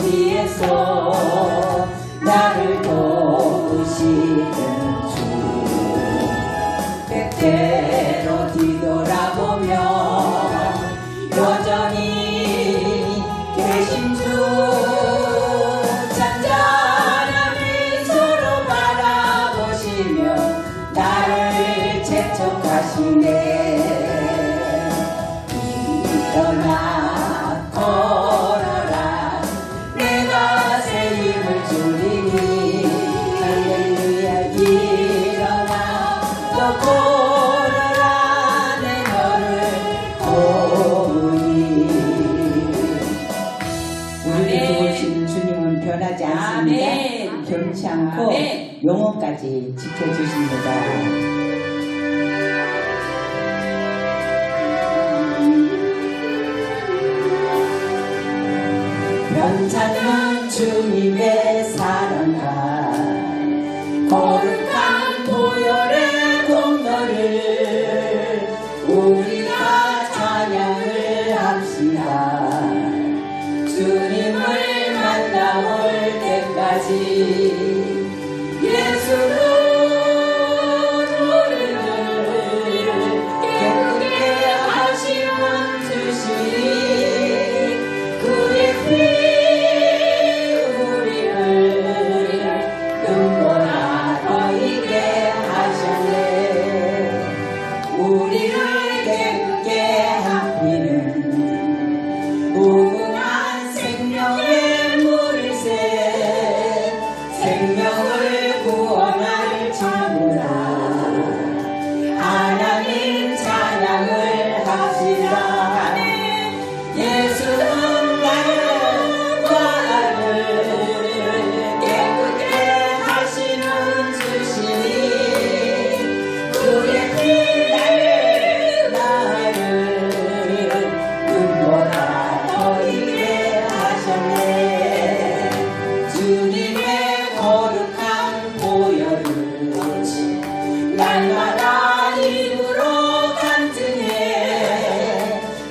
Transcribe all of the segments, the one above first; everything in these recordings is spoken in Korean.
위에서 나를 도우시는 주 때때로 뒤돌아보면 여전히 계신 주 잔잔한 미소로 바라보시며 나를 재촉하시네. 일어나 걸어라 내가 새 힘을 주리니 할렐루야. 일어나 또 걸어라 내 너를 도우니. 우리를 도우시는 주님은 변하지 않습니다. 변치 않고 영원까지 지켜주십니다. 변찮는 주님의 사랑과 거룩한 보혈의 공로를 우리가 찬양을 합시다. 주님을 만나올 때까지 예수는 우리를 깨끗게 하시는 주시니 그의 피 우리를 깨끗게 하시는 무궁한 생명의 물새 생명을 구원할 주라. 하나님 찬양을 합시다. 예수는 나를 깨끗게 하시는 주시니 그의 피 날마다 입으로 간증해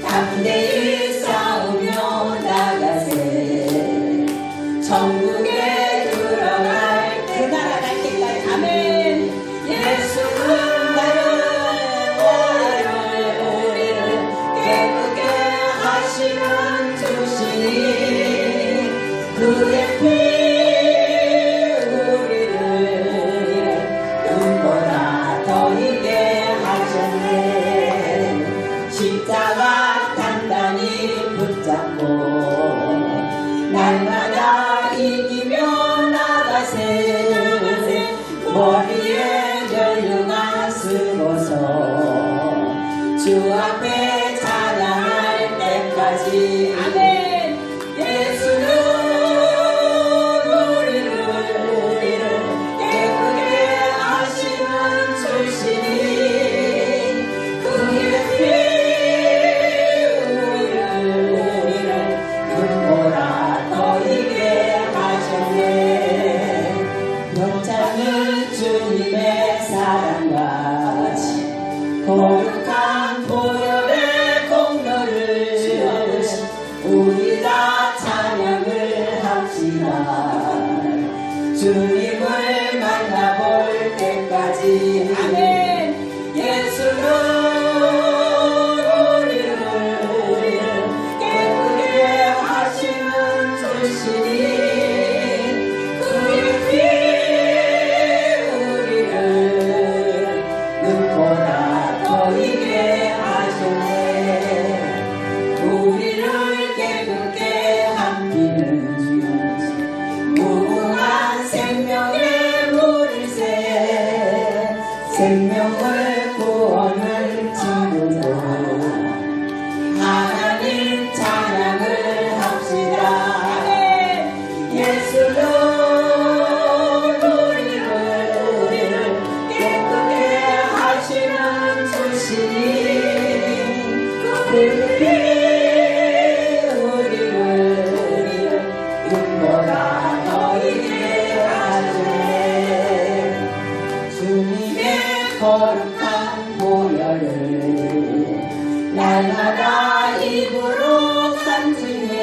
담대히 싸우며 나가세. 천국에 들어갈 그 나라 갈 때까지. 아멘. 예수는 우리를 깨끗게 하시는 주시니 그의 피 십자가 단단히 붙잡고 날마다 이기며 나가세. 머리에 전류가 쓰고서 주 앞에 찬양할 때까지. 아멘. 예수는 우리를 깨끗게 하시는 주시니 그의 피 주님의 사랑과 거룩한 보혈의 공로를 우리가 찬양을 합시다. 주님을 만나볼 때까지. 아멘. 예수는 우리를 깨끗게 하시는 주시니 그의 피 우리를 깨끗게 함기는 무궁한 생명의 물새 생명을 구원을 주는 하나님 찬양을 합시다. 예수는 우리를 깨끗게 하시는 주시니 우리를 눈보라 너희게 하시네. 주님의 거룩한 보혈을 날마다 입으로 간증해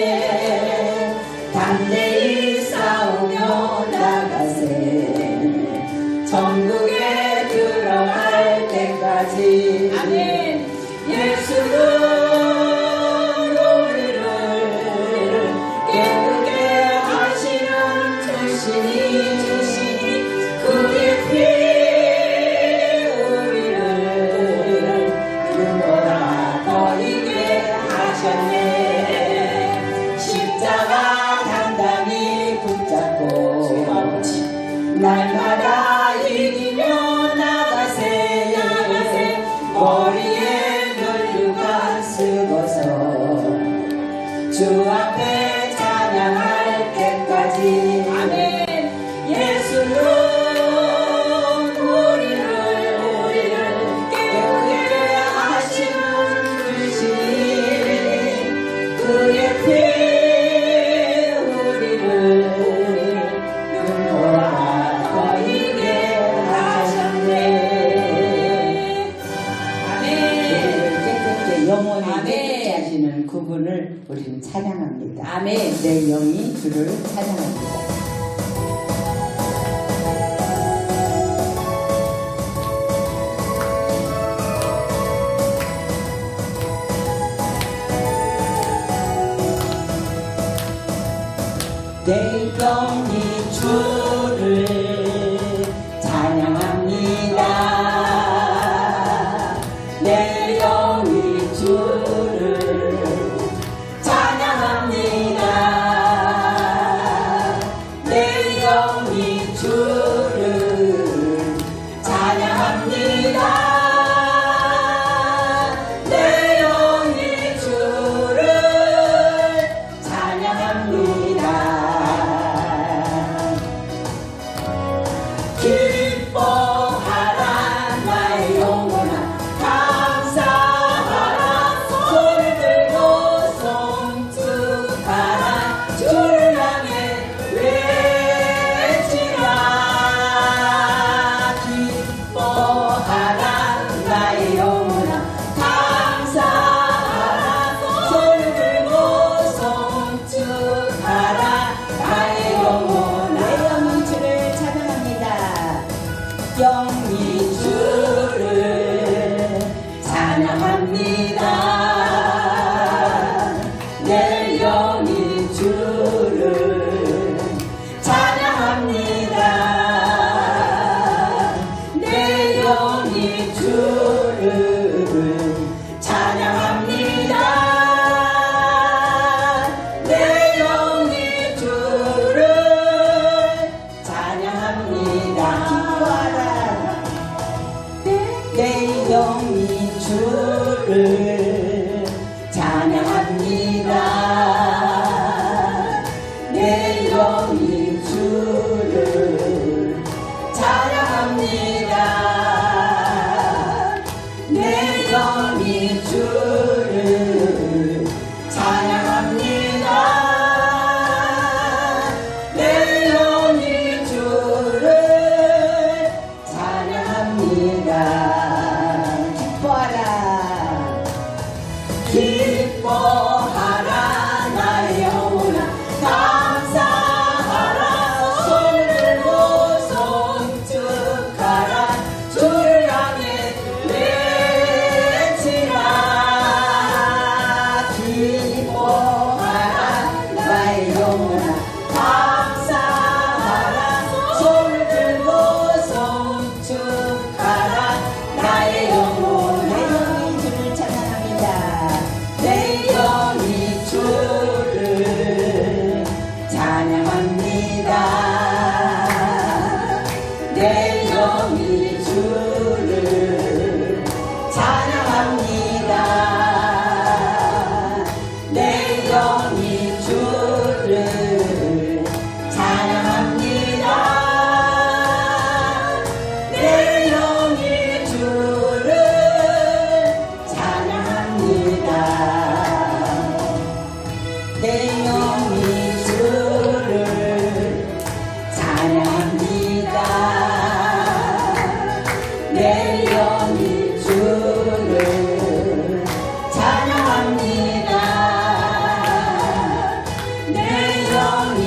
담대히 싸우며 나가세 천국에 들어갈 때까지 아멘. 예수는 우리를 깨끗게 하시는 주시니 그의 피 우리를 눈보라 거리게 하셨네. 십자가 단단히 붙잡고 날마다 이기며 나가세 머리에 면류관 쓰고서 주 앞에 찬양할 때까지 아멘. 예수는 우리를 깨끗게 하시는 주시니 그의 피 우리를 눈보라 거리게 하셨네. 아멘. 깨끗게 영원히 깨끗게 하시는 그분을 우리는 찬양합니다. 아멘. 내 영이 주를 찬양합니다. 내 영이 주를 찬양합니다. 내 영이 주를 찬양합니다. 내 영이 주를 찬양합니다. 내 영이 주를 찬양합니다. 기뻐하라 나의 영혼아 감사하라 손을 들고 송축하라 주를 향해 외치라. 기뻐하라 나의 영혼아 감사하라 손을 들고 송축하라 나의 영혼. 내 영이 주를 찬양합니다. 영이 주를 찬양합니다. 내 영이 주를 찬양합니다. 내 영이 주를 찬양합니다. 내 영이 주를 찬양합니다. 기뻐하라 내 영이 주를 찬양합니다. 내 영이 주를 찬양합니다. 내 영이 주를 찬양합니다. 내 영이 주를 찬양합니다. 기뻐하라 기뻐하라 나의 영혼아 감사하라 손을 들고 송축하라 주를 향해 외치라. 기뻐하라 나의 영혼아 감사하라 손을 들고 송축하라 나의 영혼. 내 영이 주를 찬양합니다. 내 영이 주를 찬양합니다. 내 영이 주를 찬양합니다. 내 영이 주를 찬양합니다. 내 영이 주를 찬양합니다. 내 영이 주를 찬양합니다. 내 영이 주를 찬양합니다. 내 영이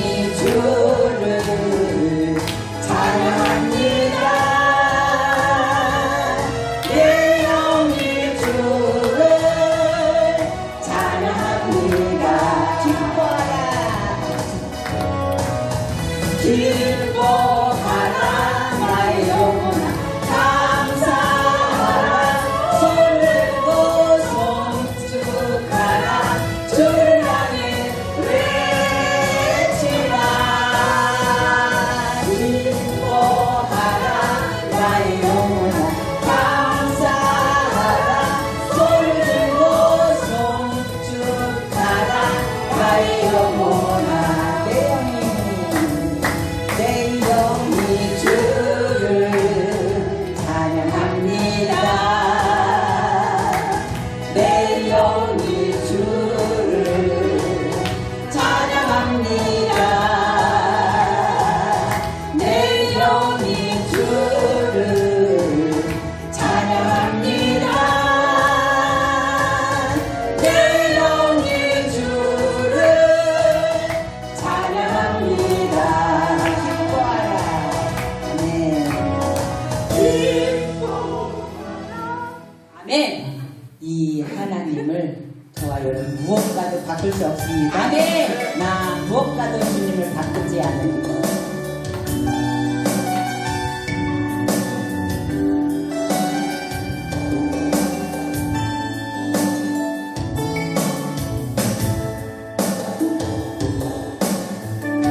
아멘. 이 하나님을 저와 여러분 무엇과도 바꿀 수 없습니다. 아멘. 나 무엇과도 주님을 바꾸지 않는 것.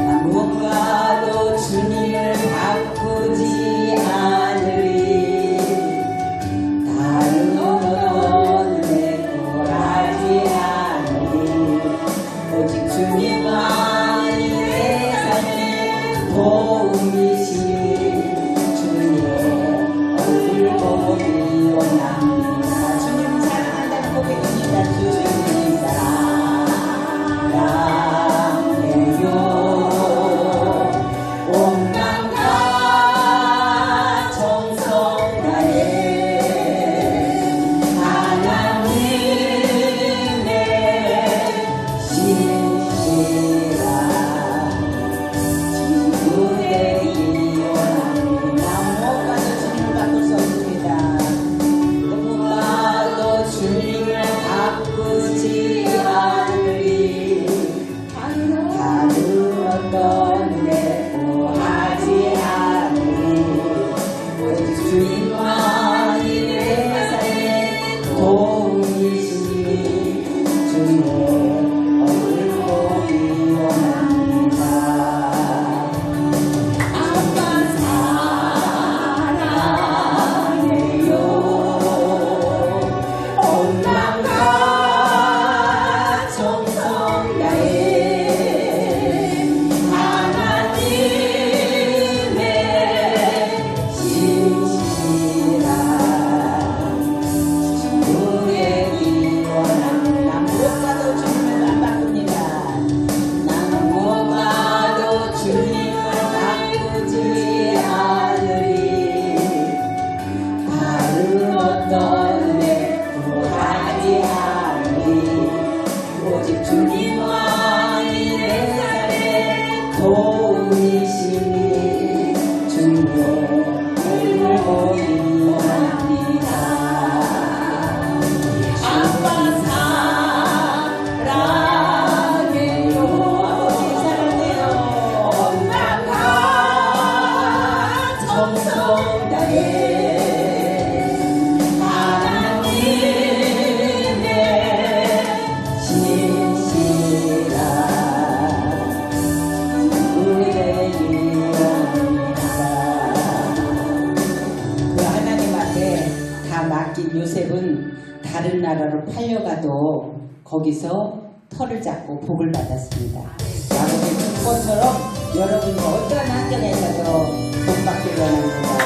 나 무엇과도 주님을 바꾸지 않으리. 다른 어떤 내 구하지 않으리. 오직 주님만이 내 삶의 도움이시니 주님의 얼굴 보기 원합니다. 주님 사랑한다는 고백입니다. 주님 사랑해요. 요셉은 다른 나라로 팔려가도 거기서 터를 잡고 복을 받았습니다. 아버지 그것처럼 여러분이 어떠한 환경에 있어도 복 받길 원합니다.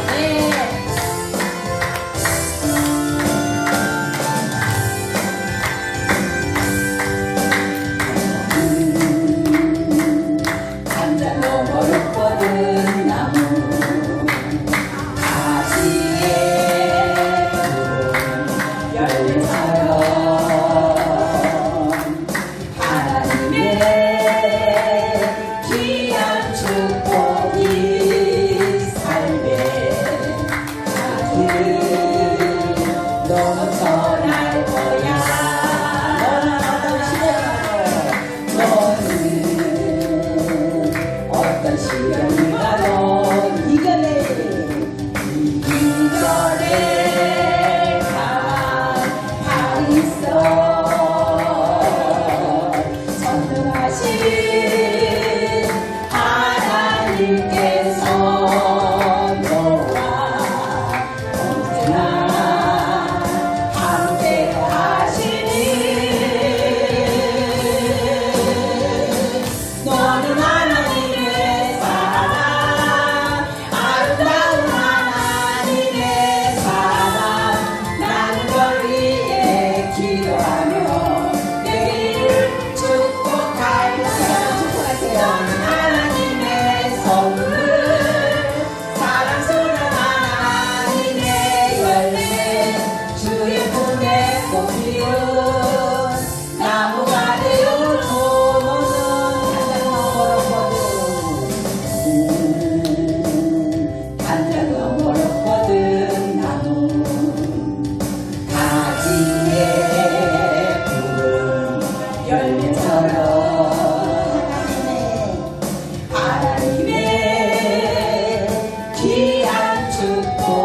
네.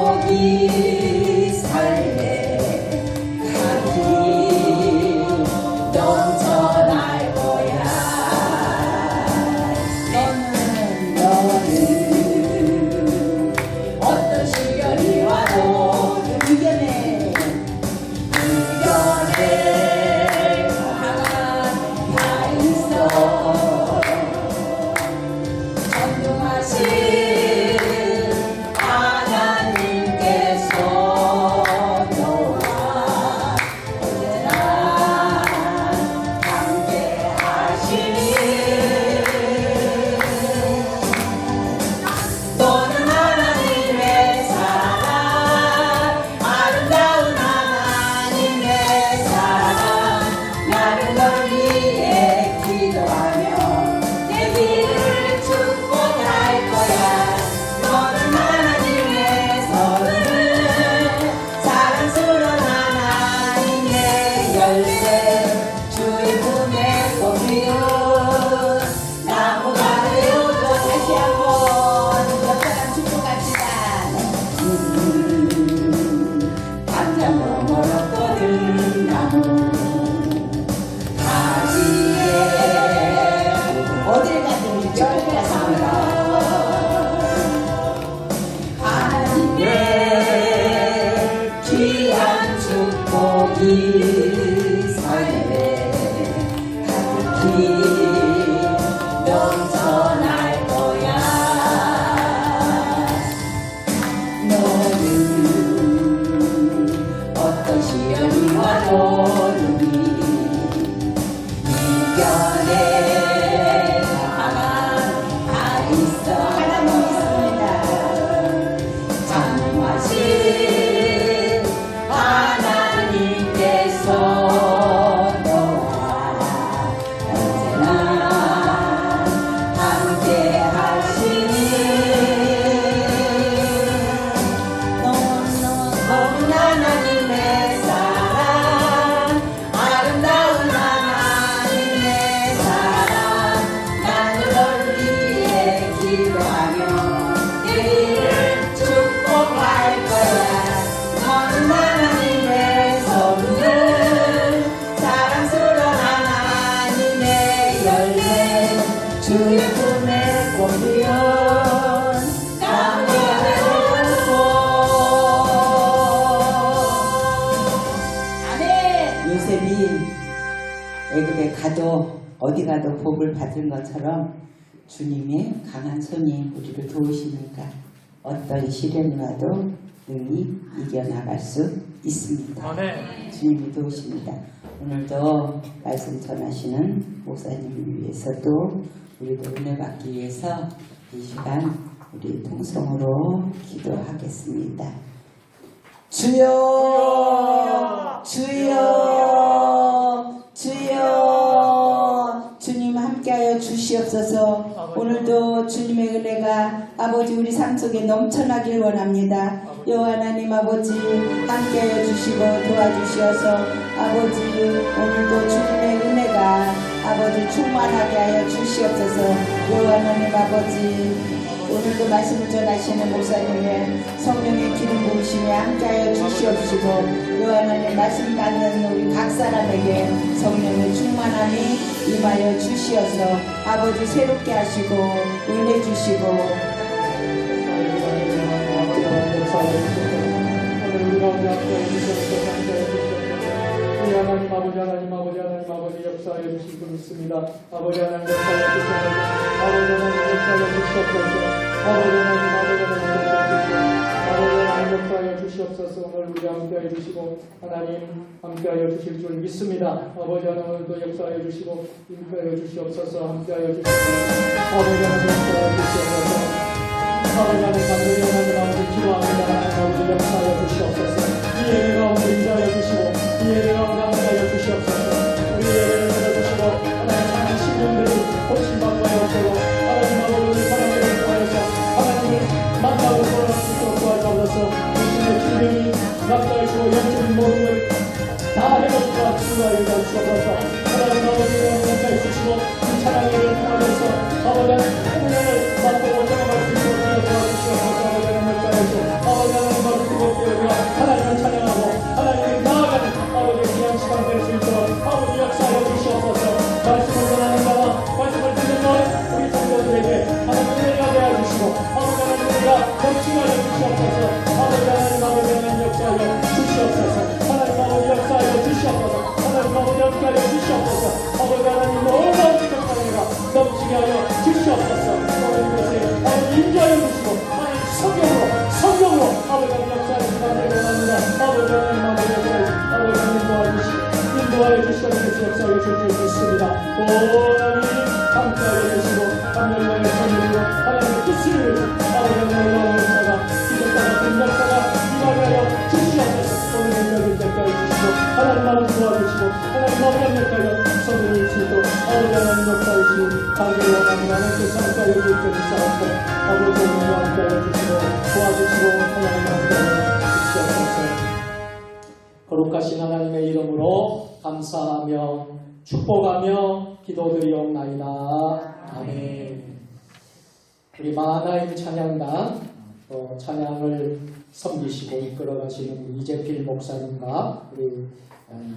축복이 살래 가득히 넘쳐날 거야. 너는 어떤 시련이 와도 이겨내 강한 다 있어. 전능하신 하나님께서 너와 언제나 함께 하시니 너는 하나님의 사랑 아름다운 하나님의 사랑 나는 널 위해 기도하며 내 길을 축복할 거야. 너는 하나님의 선을 사랑스러운 하나님의 열매 주의 품에 꼽히는 나무가 되어줘. 다시 한번 옆사람 축복합시다. 당장 너무 멀었거든 나무 가지에 어딜 가든 축복했습니다. 하나님의 귀한 축복이 삶에 가득히 넘쳐날 거야. 너는 어떤 시련이 와도 눈이 이겨내 강한 다 있어. 하나님 있습니다. 전능하신 하나님께서 너와 언제나 함께 하시니 너는 하나님의 사랑 아름다운 하나님의 사랑 나는 널 위해 기도하며 내일을 축복할 거야. 너는 하나님의 선물 사랑스러운 하나님의 열매 주의 품에 꼽히면 나무가 되었고. 아멘. 요셉이 애굽에 가도 어디 가도 복을 받은 것처럼 주님의 강한 손이 우리를 도우시니까 어떤 시련이 와도 능히 이겨나갈 수 있습니다. 아멘. 주님이 도우십니다. 오늘도 말씀 전하시는 목사님을 위해서도 우리도 은혜 받기 위해서 이 시간 우리 통성으로 기도하겠습니다. 주여 주여 주여 주님 함께하여 주시옵소서. 오늘도 주님의 은혜가 아버지 우리 삶 속에 넘쳐나길 원합니다. 여호와 하나님 아버지 함께하여 주시고 도와주시어서 아버지 오늘도 주님의 은혜가 아버지 충만하게 하여 주시옵소서. 여호와 하나님 아버지 오늘도 말씀을 전하시는 목사님의 성령의 기름 부으심에 함께하여 주시옵시고 여호와 하나님 말씀 받는 우리 각 사람에게 성령의 충만함이 임하여 주시어서 아버지 새롭게 하시고 은혜 주시고 하나님 아버지 하나님 아버지 하나님 아버지 역사하여 주실 분 있습니다. 아버지 하나님 역사하여 주시옵소서. 아버지 하나님 역사하여 주시옵소서. 아버지 하나님 아버지 하나님 역사하여 주시옵소서. 오늘 우리 함께하여 주시고 하나님 함께하여 주실 줄 믿습니다. 아버지 하나님도 역사하여 주시고 함께하여 주시옵소서. 함께하여 주시옵소서. 아버지 하나님 역사하여 주시옵소서. 아버지 하나님 간절히 하나님 아버지 기도합니다. 하나님 아버지 역사하여 주시옵소서. 이 예배 가운데 인자하여 주시고 이 예배 가운데 함께하여 주시옵소서. 우리 예배를 열어주시고 하나님 사는 신령들이 고침받고 하옵소서. 하나님 아버지 사람들을 통하여서 하나님을 만나고 돌아갈 수 있도록 도와주옵소서. 당신의 주님이 낙타하시고 영적인 모든 걸 다 해놓고 주하여 주옵소서. 하나님 아버지를 역사해 주시고 이 찬양의 일을 통하여서 아버지 하나님 생명을 맛보고 돌아갈 수 있도록 도와주시옵소서. 아버지 하나님 역사해 주시고 아버지 하나님 하나님을 찬양하고 하나님을 나아가는 아버지의 귀한 시간 될 수 있도록 아버지 역사하여 주시옵소서. 말씀을 전하는 자와 말씀을 듣는 우리 성도들에게 하나님 은혜가 되어 주시고 아버지 하나님 은혜가 넘치하여 주시옵소서. 아버지 하나님 아버지 하나님 역사하여 주시옵소서. 하나님 아버지 역사하여 주시옵소서. 하나님 아버지 역사하여 주시옵소서. 아버지 하나님 놀라운 역사가 넘치게 하여 주시옵소서. 모든 것에 아버지 인도하여 주시고 하나님 성경으로 아버지 하나님 역사하여 주시기를 원합니다. 아버지 하나님 아버지 하나님 인도하여 주시고 역사하여 주실 줄 믿습니다. 하나님 함께하여 주시고 하나님의 선물로 하나님의 뜻을 아버지 하나님의 역사가 기적과 같은 역사가 일하게 하여 주시옵소서. 오늘 능력을 대가해 주시고 하나님 아버지 도와주시고 하나님 아버지 역사하여 선물을 주시고 아버지 하나님 역사해 주시고 관계를 원하는 하나님께서 함께하여 주시고 싸웠고 아버지 오늘도 함께하여 주시고 도와주시고 하나님 함께하여 주시옵소서. 거룩하신 하나님의 이름으로 감사하며 축복하며 기도드리옵나이다. 아멘. 우리 마하나임 찬양단 찬양을 섬기시고 이끌어가시는 이재필 목사님과 우리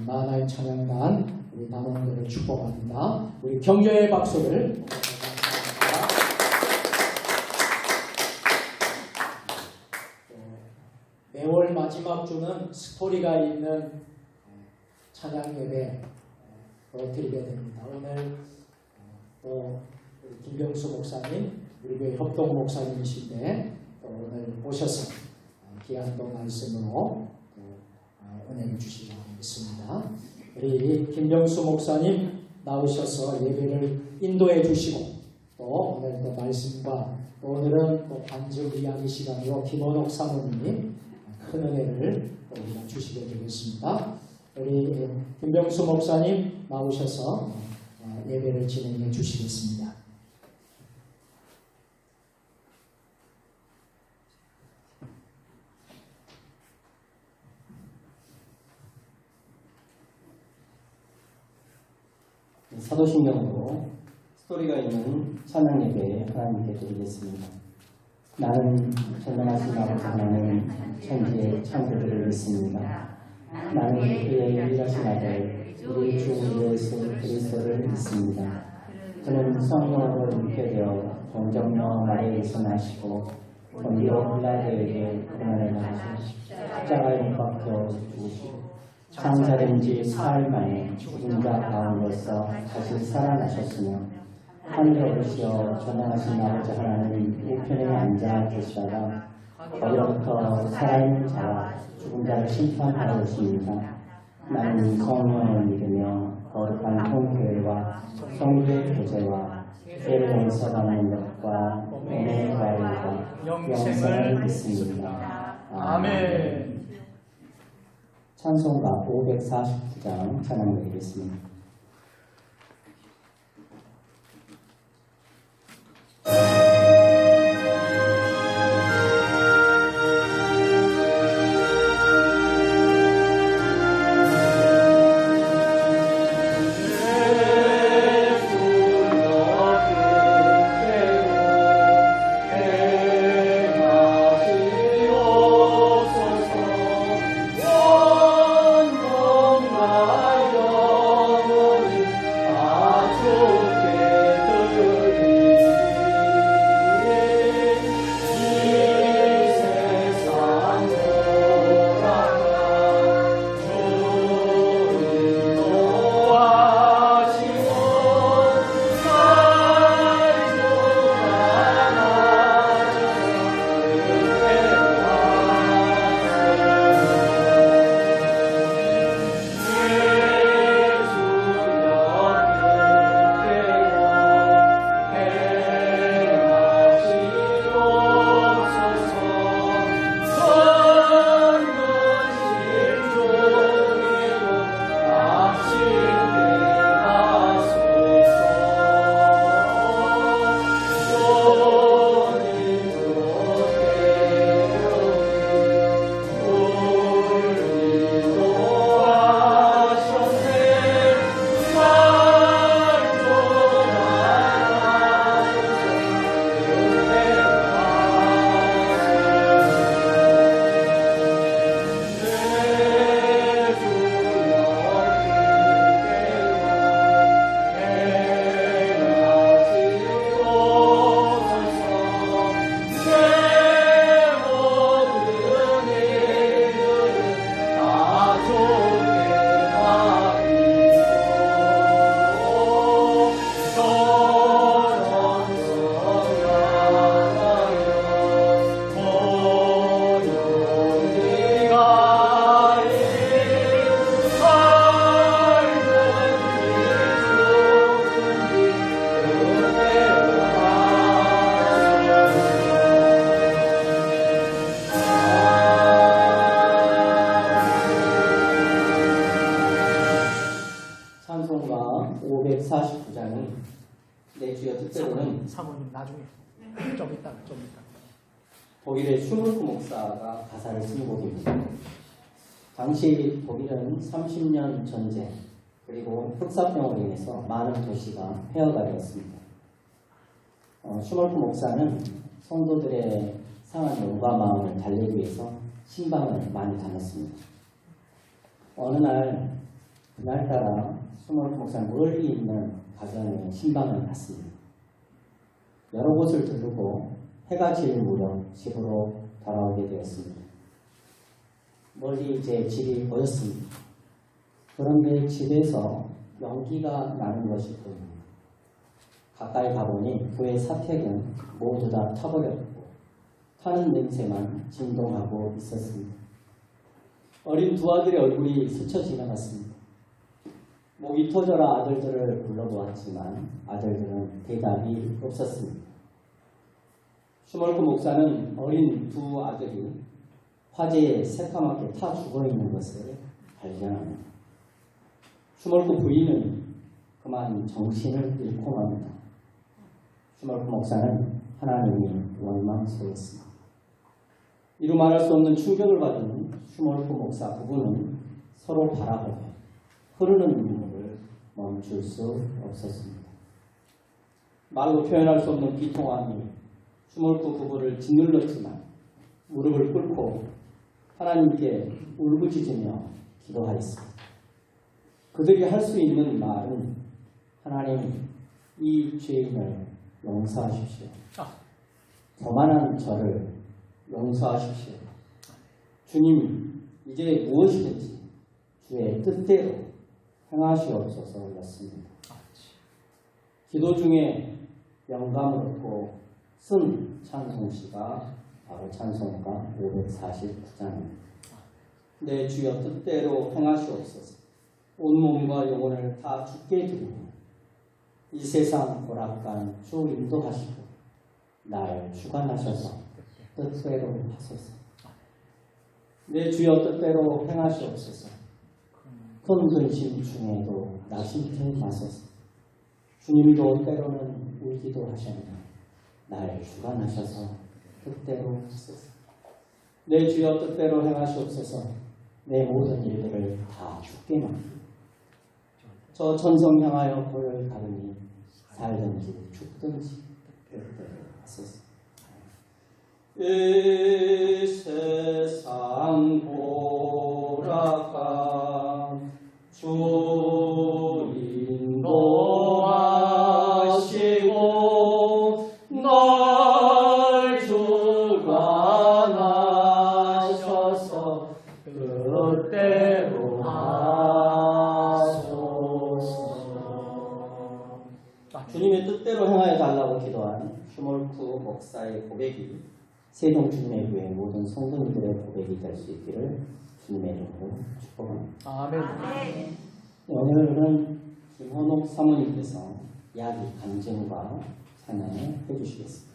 마하나임 찬양단 우리 단원들을 축복합니다. 우리 격려의 박수를 매월 마지막 주는 스토리가 있는 찬양 예배 드리게 됩니다. 오늘 김병수 목사님, 우리 교회 협동 목사님이신데 오늘 오셔서 귀한 또 말씀으로 은혜를 주시기 바라겠습니다. 우리 김병수 목사님 나오셔서 예배를 인도해 주시고 또 오늘 또 말씀과 또 오늘은 또 반증 이야기 시간으로 김원옥 사모님이 큰 은혜를 우리가 주시게 되겠습니다. 우리 김병수 목사님 나오셔서 예배를 진행해 주시겠습니다. 사도신경으로 스토리가 있는 찬양 예배 하나님께 드리겠습니다. 나는 전능하신 아버지 하나님 천지의 창조주를 믿습니다. 나는 그의 유일하신 아들 우리 주 예수 그리스도를 믿습니다. 그는 성령으로 잉태되어 동정녀 마리아에서 나시고 본디오 빌라도에게 고난을 당하시고 십자가에 못 박혀 죽으시고 장사된 지 사흘 만에 죽은 자 가운데서 다시 살아나셨으며 하늘에 오르시어 전능하신 아버지 하나님 우편에 앉아 계시다가 거기로부터 살아있는 자와 죽은 자를 심판하러 오십니다. 나는 성령을 믿으며 거룩한 통교회와 성도의 교제와 죄를 용서받는 것과 몸의 과일과 영생을 믿습니다. 아멘. 찬송가 549장 찬양드리겠습니다. 원동하여 주여 뜻대로는 사모님 나중에 좀 이따가. 독일의 슈몰크 목사가 가사를 쓴 곡입니다. 당시 독일은 30년 전쟁 그리고 흑사병으로 인해서 많은 도시가 폐허가 되었습니다. 슈몰크 목사는 성도들의 상한 영과 마음을 달래기 위해서 신방을 많이 다녔습니다. 어느 날 그날따라 슈몰크 목사는 멀리 있는 가정에 신방을 갔습니다. 여러 곳을 두르고 해가 질 무렵 집으로 돌아오게 되었습니다. 멀리 이제 집이 보였습니다. 그런데 집에서 연기가 나는 것이 보입니다. 가까이 가보니 그의 사택은 모두 다 타버렸고 타는 냄새만 진동하고 있었습니다. 어린 두 아들의 얼굴이 스쳐 지나갔습니다. 목이 터져라 아들들을 불러보았지만 아들들은 대답이 없었습니다. 슈몰크 목사는 어린 두 아들이 화재에 새까맣게 타 죽어있는 것을 발견합니다. 슈몰크 부인은 그만 정신을 잃고 맙니다. 슈몰크 목사는 하나님이 원망스러웠습니다. 이루 말할 수 없는 충격을 받은 슈몰크 목사 부부는 서로 바라보며 흐르는 눈물을 멈출 수 없었습니다. 말로 표현할 수 없는 비통함이 슈몰크 부부를 짓눌렀지만 무릎을 꿇고 하나님께 울부짖으며 기도하였습니다. 그들이 할 수 있는 말은 하나님 이 죄인을 용서하십시오. 거만한 저를 용서하십시오. 주님 이제 무엇이든지 주의 뜻대로 행하시옵소서였습니다. 기도 중에 영감을 얻고 쓴 찬송시가 바로 찬송가 549장입니다. 내 주여 뜻대로 행하시옵소서. 온몸과 영혼을 다 주께 드리고 이 세상 오락관 주 인도하시고 날 주관하셔서 뜻대로 하소서. 내 주여 뜻대로 행하시옵소서. 큰 근심 중에도 나심케 마소서. 주님도 때로는 울기도 하셨나 날 주관하셔서 뜻대로 하소서. 내 주여 뜻대로 행하시옵소서. 내 모든 일들을 다 주께 맡기고 저 천성 향하여 볼을 가르니 살든지 죽든지 뜻대로 하소서. 이 세상 보라가 주 인도하시고 날 주관하셔서 뜻대로 하소서. 주님의 뜻대로 행하여 달라고 기도한 슈몰크 목사의 고백이 세종주님의 교회 모든 성도님들의 고백이 될 수 있기를 주님의 이름으로 축복합니다. 아멘. 오늘은 김현옥 사모님께서 야기 간증과 찬양을 해주시겠습니다.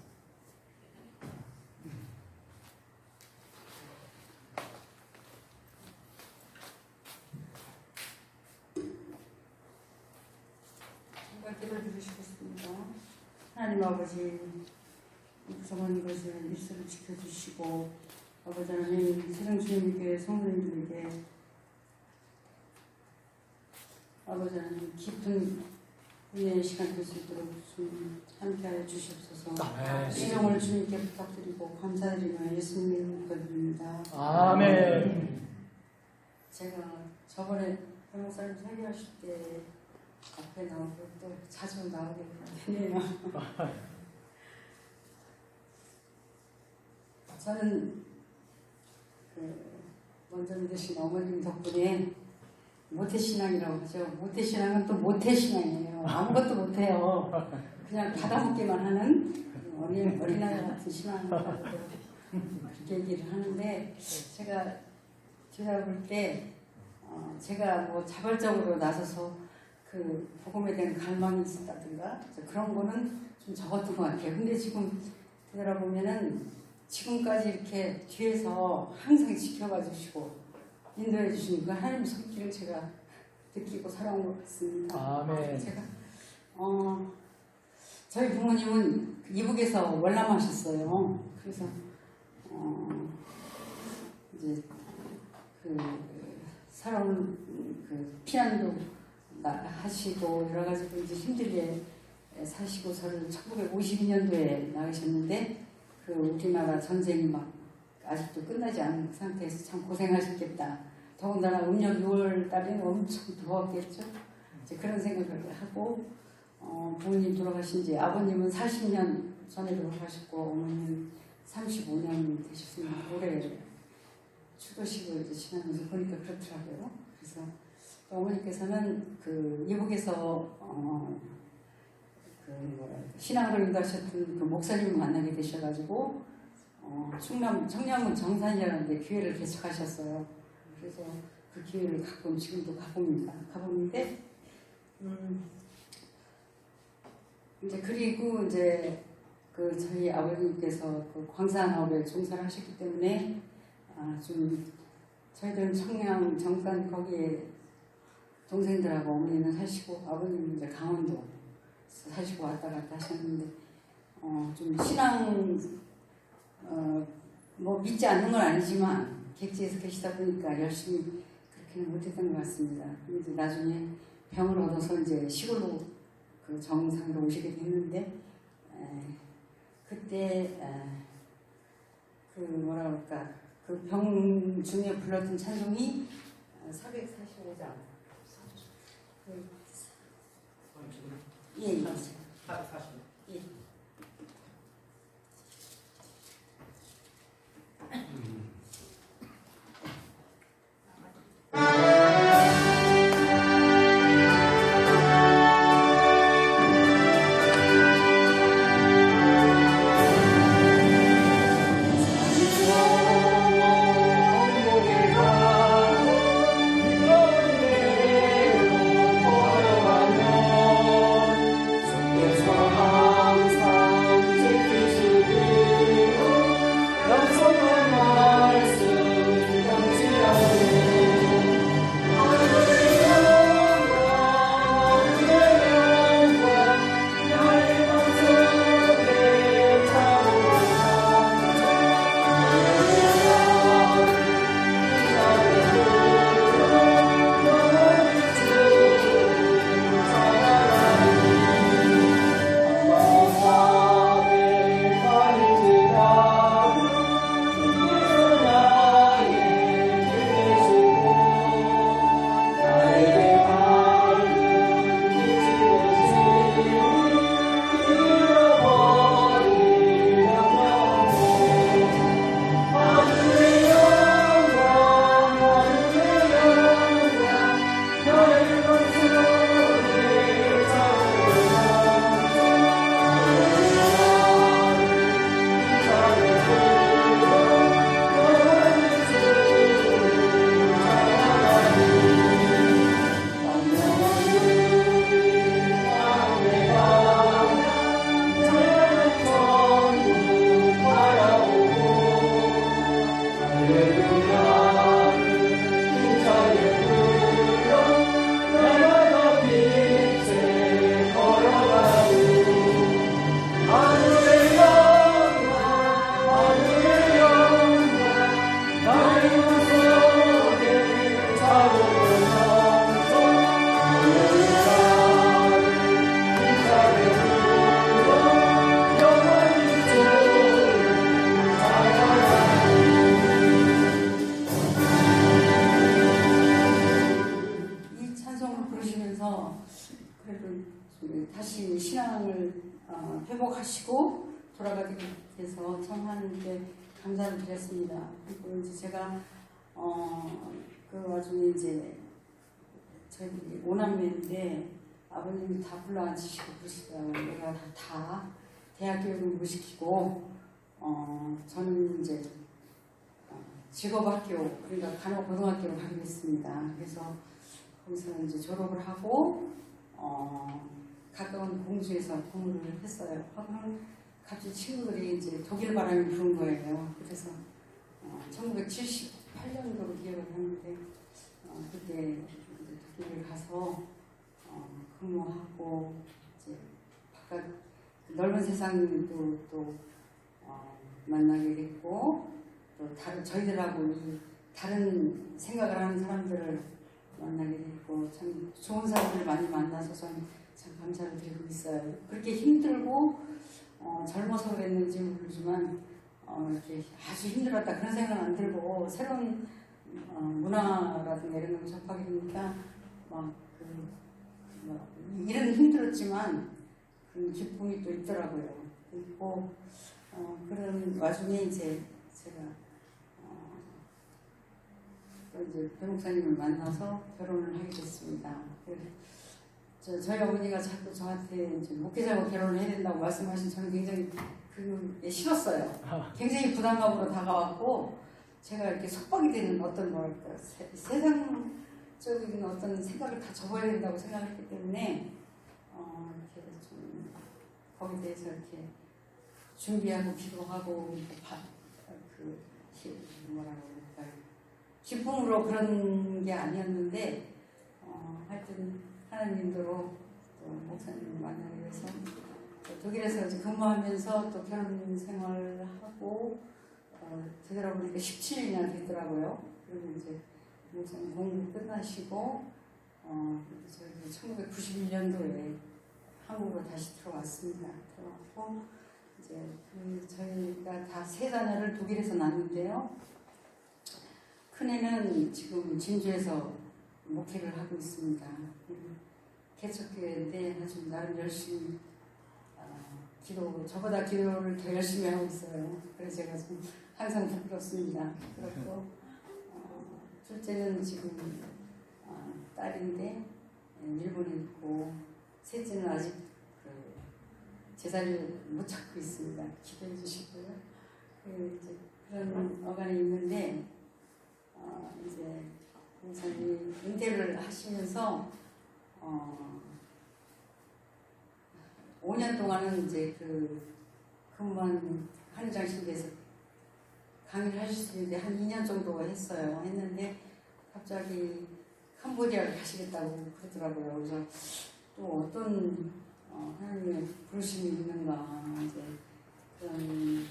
정말 기도드리고 싶습니다. 하나님 아버지, 사모님 것을 일수를 지켜주시고 아버지 하나님 세상주님께 성도님들에게 아버지 하나님 깊은 은혜의 시간 될 수 있도록 좀 함께하여 주시옵소서. 시정을 주님께 부탁드리고 감사드리며 예수님 믿어드립니다. 아멘. 제가 저번에 변호사님 설교하실 때 앞에 나오고 또 자주 나오게 되네요. 저는 먼저 믿으신 어머님 덕분에 모태신앙이라고 하죠. 모태신앙은 또 모태신앙이에요. 아무것도 못해요. 그냥 받아먹기만 하는 어린아이 같은 신앙이라고 그렇게 얘기를 하는데 제가 뒤돌아볼 때 제가 뭐 자발적으로 나서서 그 복음에 대한 갈망이 있었다든가 그런 거는 좀 적었던 것 같아요. 근데 지금 뒤돌아보면은 지금까지 이렇게 뒤에서 항상 지켜봐 주시고 인도해 주시는 그 하나님의 손길을 제가 느끼고 살아온 것 같습니다. 아멘. 제가 저희 부모님은 이북에서 월남하셨어요. 그래서 이제 그 살아온 그 피난도 하시고 여러 가지 이제 힘들게 사시고서를 1952년도에 나가셨는데 그 우리나라 전쟁이 막 아직도 끝나지 않은 상태에서 참 고생하셨겠다. 더군다나 음력 6월 달에는 엄청 더웠겠죠. 이제 그런 생각을 하고 부모님 돌아가신 지 아버님은 40년 전에 돌아가셨고 어머니는 35년 되셨습니다. 올해 추도식을 이제 지나면서 보니까 그렇더라고요. 그래서 어머니께서는 그 이북에서 신앙을 인도하셨던 그 목사님을 만나게 되셔가지고 충남 청량군 정산이라는 데 교회를 개척하셨어요. 그래서 그 기회를 가끔 지금도 가봅니다. 이제 그리고 이제 그 저희 아버님께서 그 광산업에 종사를 하셨기 때문에 좀 저희들은 청량 정산 거기에 동생들하고 어머니는 사시고 아버님은 이제 강원도 사시고 왔다 갔다 하셨는데 좀 신앙 뭐 믿지 않는 건 아니지만 객지에서 계시다 보니까 열심히 그렇게는 못했던 것 같습니다. 이제 나중에 병을 얻어서 이제 시골로 그 정상으로 오시게 됐는데 그때 그 뭐라 그럴까 그 병 중에 불렀던 찬송이 445장 예. 예. 다시 신앙을 회복하시고 돌아가게 돼서 참 하나님께 감사를 드렸습니다. 그리고 이제 제가 그 와중에 이제 저희 오남매인데 아버님이 다 불러앉히시고 그러시더라고요. 내가 다 대학 교육을 못 시키고 저는 이제 직업학교 그러니까 간호고등학교를 가기로 했습니다. 그래서 거기서 이제 졸업을 하고 가까운 공주에서 공부를 했어요. 하고는 갑자기 친구들이 이제 독일 바람이 부는 거예요. 그래서 1978년도로 기억을 하는데 그때 독일에 가서 근무하고 이제 바깥 넓은 세상도 또 만나게 됐고 또 다른 저희들하고 이 다른 생각을 하는 사람들을 만나게 됐고 참 좋은 사람들을 많이 만나서 참 감사를 드리고 있어요. 그렇게 힘들고 젊어서 그랬는지 모르지만 이렇게 아주 힘들었다 그런 생각은 안 들고 새로운 문화라든가 이런 걸 접하게 되니까 일은 힘들었지만 그 기쁨이 또 있더라고요. 그리고 그런 와중에 이제 제가 또 이제 배 목사님을 만나서 결혼을 하게 됐습니다. 저희 어머니가 자꾸 저한테 이제 목회자하고 결혼을 해야 된다고 말씀하신 저는 굉장히 그게 싫었어요. 굉장히 부담감으로 다가왔고 제가 이렇게 속박이 되는 어떤 뭐랄까 세상적인 어떤 생각을 다 접어야 된다고 생각했기 때문에 이렇게 좀 거기에 대해서 이렇게 준비하고 기도하고 뭐라고 그럴까요? 기쁨으로 그런 게 아니었는데 하여튼 하나님도로 또 목사님을 만나기 위해서 독일에서 이제 근무하면서 또 결혼 생활을 하고 되돌아보니까 17년이나 됐더라고요. 그리고 이제 목사님 공부 끝나시고 저희 1991년도에 한국으로 다시 들어왔습니다. 들어왔고 이제 저희가 다 세 자녀를 독일에서 낳았는데요. 큰애는 지금 진주에서 목회를 하고 있습니다. 개척교회인데 아주 나름 열심히 저보다 기도를 더 열심히 하고 있어요. 그래서 제가 좀 항상 부끄럽습니다. 그렇고 둘째는 지금 딸인데 일본에 있고 셋째는 아직 제자리를 못 찾고 있습니다. 기도해 주시고요. 이제 그런 어간이 있는데 이제 목사님이 은퇴를 하시면서 5년 동안은 이제 근무한 한의장실에서 강의를 하실 수 있는데 한 2년 정도 했는데 갑자기 캄보디아를 가시겠다고 그러더라고요. 그래서 또 어떤 하나님의 부르심이 있는가 이제 그런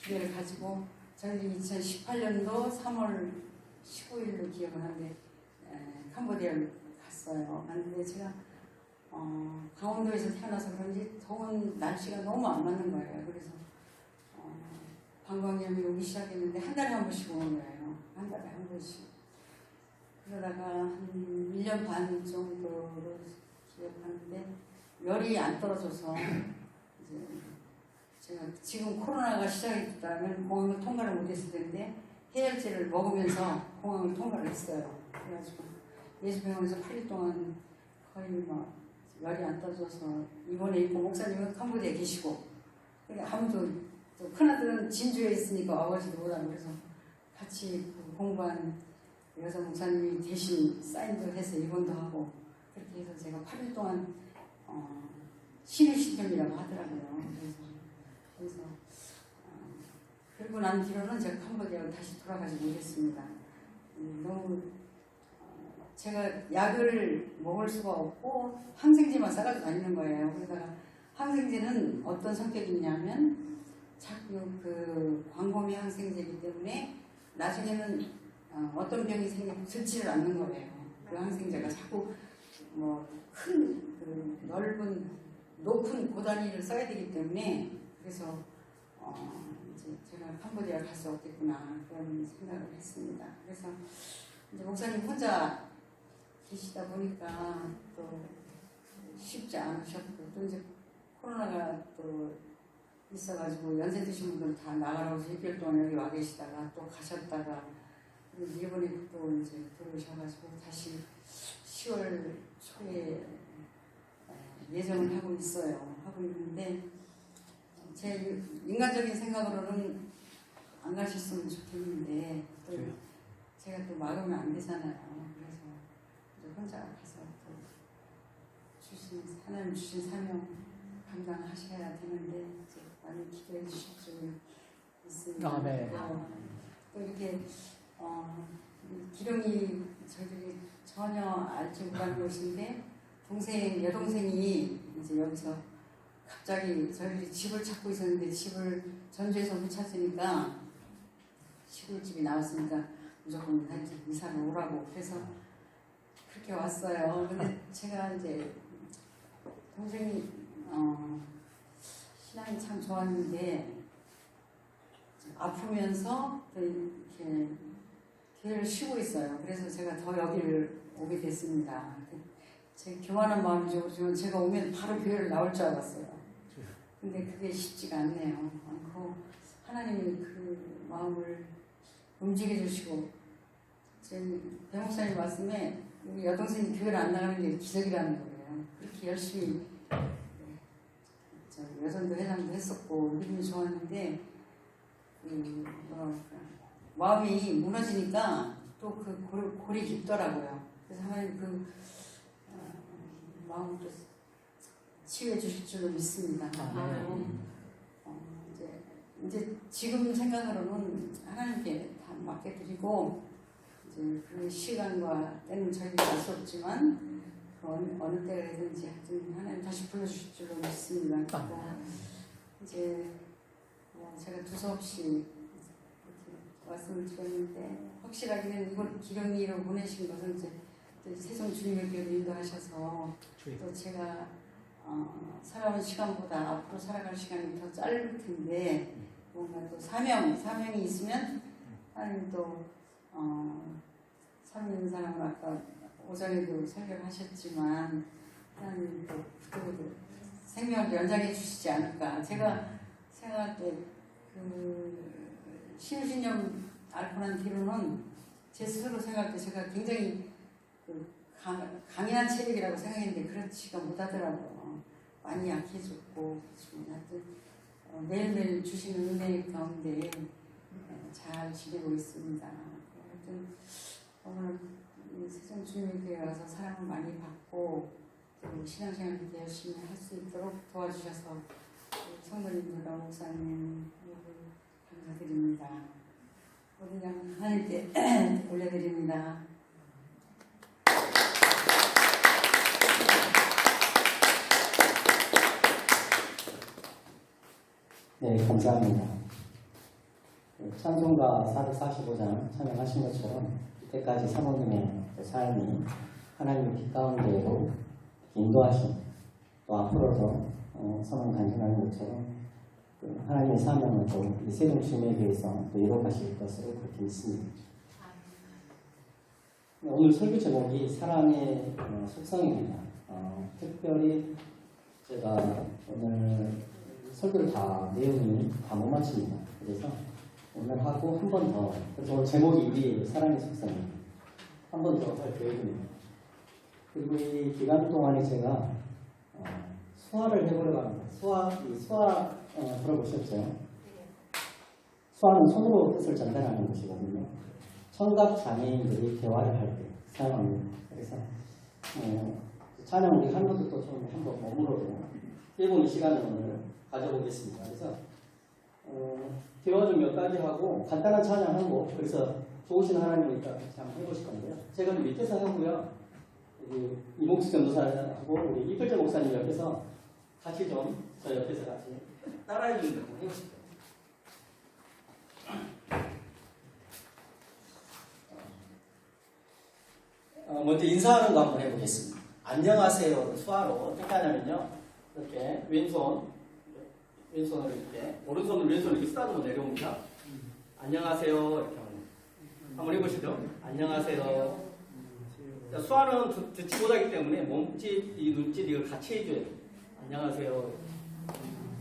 기회를 가지고 저희 2018년도 3월 15일로 기억을 하는데 캄보디아를 갔어요. 갔는데 제가 강원도에서 태어나서 그런지 더운 날씨가 너무 안 맞는 거예요. 그래서 관광객이 오기 시작했는데 한 달에 한 번씩 오는 거예요. 한 달에 한 번씩. 그러다가 한 1년 반 정도로 기억하는데 열이 안 떨어져서 이제 제가 지금 코로나가 시작했다면 공항을 통과를 못했을 텐데 해열제를 먹으면서 공항을 통과를 했어요. 그래가지고 예수병원에서 8일 동안 거의 열이 안 떨어져서 입원해 있고 목사님은 캄보디아에 계시고 아무도 또 큰아들은 진주에 있으니까 와보지도 못하고 그래서 같이 공부한 여자 목사님이 대신 사인도 해서 입원도 하고 그렇게 해서 제가 8일 동안 신의 시점이라고 하더라고요. 그래서 그리고 난 뒤로는 제가 캄보디아로 다시 돌아가지 못했습니다. 너무 제가 약을 먹을 수가 없고 항생제만 싸가지고 다니는 거예요. 그러다가 항생제는 어떤 성격이 있냐면 자꾸 광범위 항생제이기 때문에 나중에는 어떤 병이 생기면 듣지를 않는 거예요. 그 항생제가 자꾸 큰 넓은 높은 고단위를 써야 되기 때문에 그래서 이제 제가 캄보디아 갈 수 없겠구나 그런 생각을 했습니다. 그래서 이제 목사님 혼자 계시다 보니까 또 쉽지 않으셨고 또 이제 코로나가 또 있어가지고 연세 드신 분들 다 나가라고 해서 6개월 동안 여기 와 계시다가 또 가셨다가 그리고 일본에 또 이제 들어오셔가지고 다시 10월 초에 예정을 하고 있어요. 하고 있는데 제 인간적인 생각으로는 안 가셨으면 좋겠는데 또 제가 또 막으면 안 되잖아요. 그래서 이제 혼자 가서 또 하나님 주신 사명 감당하셔야 되는데 이제 많이 기도해 주실 줄 있습니다. 네. 또 이렇게 기령이 저희들이 전혀 알지 못하는 곳인데 여동생이 이제 여기서 갑자기 저희 집을 찾고 있었는데 집을 전주에서 못 찾으니까 시골집이 나왔으니까 무조건 이사를 오라고 그래서 그렇게 왔어요. 근데 제가 이제 동생이 신앙이 참 좋았는데 아프면서 또 이렇게 교회를 쉬고 있어요. 그래서 제가 더 여기를 오게 됐습니다. 제 교만한 마음이죠. 그렇지만 제가 오면 바로 교회를 나올 줄 알았어요. 근데 그게 쉽지가 않네요. 않고 하나님이 그 마음을 움직여 주시고 제 배목사님 말씀에 우리 여동생이 교회를 안 나가는 게 기적이라는 거예요. 그렇게 열심히 여전도 회장도 했었고 믿음이 좋았는데 마음이 무너지니까 또 그 골이 깊더라고요. 그래서 하나님 그 마음을 치유해 주실 줄로 믿습니다. 이제 지금 생각으로는 하나님께 다 맡겨드리고 이제 그 시간과 때는 저희가 알 수 없지만 그 어느 때가 되든지 하여튼 하나님 다시 불러주실 줄로 믿습니다. 그리고 이제 제가 두서없이 이렇게 말씀을 드렸는데 확실하게는 이곳 기령리로 보내신 것은 이제 세종 주님의 교회로 인도하셔서 또 제가 살아온 시간보다 앞으로 살아갈 시간이 더 짧을 텐데 뭔가 또 사명이 있으면 하나님 또 삶 있는 사람은 아까 오전에도 설교를 하셨지만 하나님 또 부득이도 생명을 연장해 주시지 않을까. 제가 생각할 때 그 신신념 앓고 난 뒤로는 제 스스로 생각할 때 제가 굉장히 그 강인한 체력이라고 생각했는데 그렇지가 못하더라고요. 많이 약해졌고 하여튼 매일매일 주시는 은혜 가운데 잘 지내고 있습니다. 하여튼 오늘 세종 주님의 교회 와서 사랑을 많이 받고 신앙생활 이렇게 열심히 할 수 있도록 도와주셔서 성도님들과 목사님 감사드립니다. 우리 하나님께 올려드립니다. 네, 감사합니다. 찬송가 445장 찬양하신 것처럼 이때까지 사모님의 삶이 하나님의 빛 가운데로 인도하신 또 앞으로도 선언 간증하는 것처럼 하나님의 사명을 또 이 세종 주님에 대해서 또 이뤄가실 것으로 그렇게 믿습니다. 오늘 설교 제목이 사랑의 속성입니다. 특별히 제가 오늘 설교를 내용이 다 못 마칩니다. 그래서 오늘 하고 한 번 더, 그래서 오늘 제목이 이 사랑의 속성입니다. 한 번 더 할 계획입니다. 그리고 이 기간 동안에 제가 수화를 해보려고 합니다. 수화 들어보셨죠? 수화는 손으로 뜻을 전달하는 것이거든요. 청각 장애인들이 대화를 할 때 사용합니다. 그래서 찬양 우리 하는 것도 또 좀 한번 몸으로도 1분 시간을 오늘 가져보겠습니다. 그래서 대화 좀 몇 가지 하고 간단한 찬양하고 그래서 좋으신 하나님이니까 같이 한번 해보실 건데요. 제가 밑에서 하고요. 이목수 전도사하고 우리 이끌재 목사님 옆에서 같이 좀 저 옆에서 같이 따라해 주는 거 해보실 거예요. 먼저 인사하는 거 한번 해보겠습니다. 안녕하세요. 수화로 어떻게 하냐면요. 이렇게 왼손을 이렇게 오른손을 왼손을 이렇게 쓰다듬어 내려옵니다. 안녕하세요. 이렇게 한번 해보시죠. 안녕하세요. 자, 수화는 듣지 못하기 때문에 몸짓, 이 눈짓 이걸 같이 해줘야 돼요. 안녕하세요.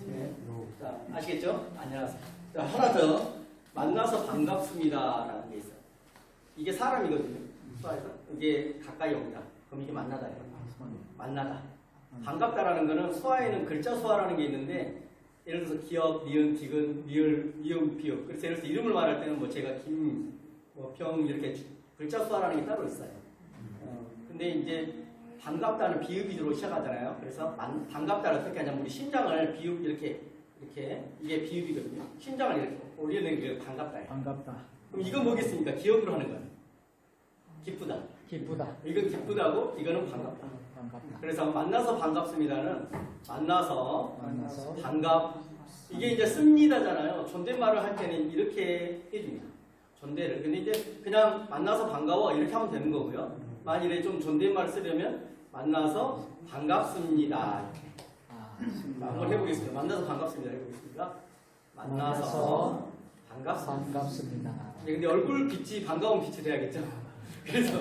네. 자, 아시겠죠? 안녕하세요. 자, 하나 더 만나서 반갑습니다라는 게 있어요. 이게 사람이거든요. 수화에서 이게 가까이 옵니다. 그럼 이게 만나다예요. 만나다. 반갑다라는 거는 수화에는 글자 수화라는 게 있는데 예를 들어서 기역, 니은, 디귿, 미을, 미음, 비읍. 그래서 예를 들어서 이름을 말할 때는 뭐 제가 김, 병 이렇게 글자 수화라는 게 따로 있어요. 근데 이제 반갑다는 비읍이로 시작하잖아요. 그래서 반갑다를 어떻게 하냐면 우리 심장을 비읍 이게 비읍이거든요. 심장을 이렇게 올려내는 게 반갑다예요. 반갑다. 그럼 이건 뭐겠습니까? 기억으로 하는 거예요. 기쁘다. 기쁘다. 이건 기쁘다고, 이거는 반갑다. 반갑다. 그래서 만나서 반갑습니다는 만나서 만나서 이게 이제 씁니다잖아요. 존댓말을 할 때는 이렇게 해줍니다. 존대를. 근데 이제 그냥 만나서 반가워 이렇게 하면 되는 거고요. 만일에 좀 존댓말을 쓰려면 만나서 반갑습니다. 자, 한번 해보겠습니다. 만나서 반갑습니다. 해보겠습니다. 만나서 반갑습니다. 반갑습니다. 네, 근데 얼굴 빛이 반가운 빛이 돼야겠죠. 그래서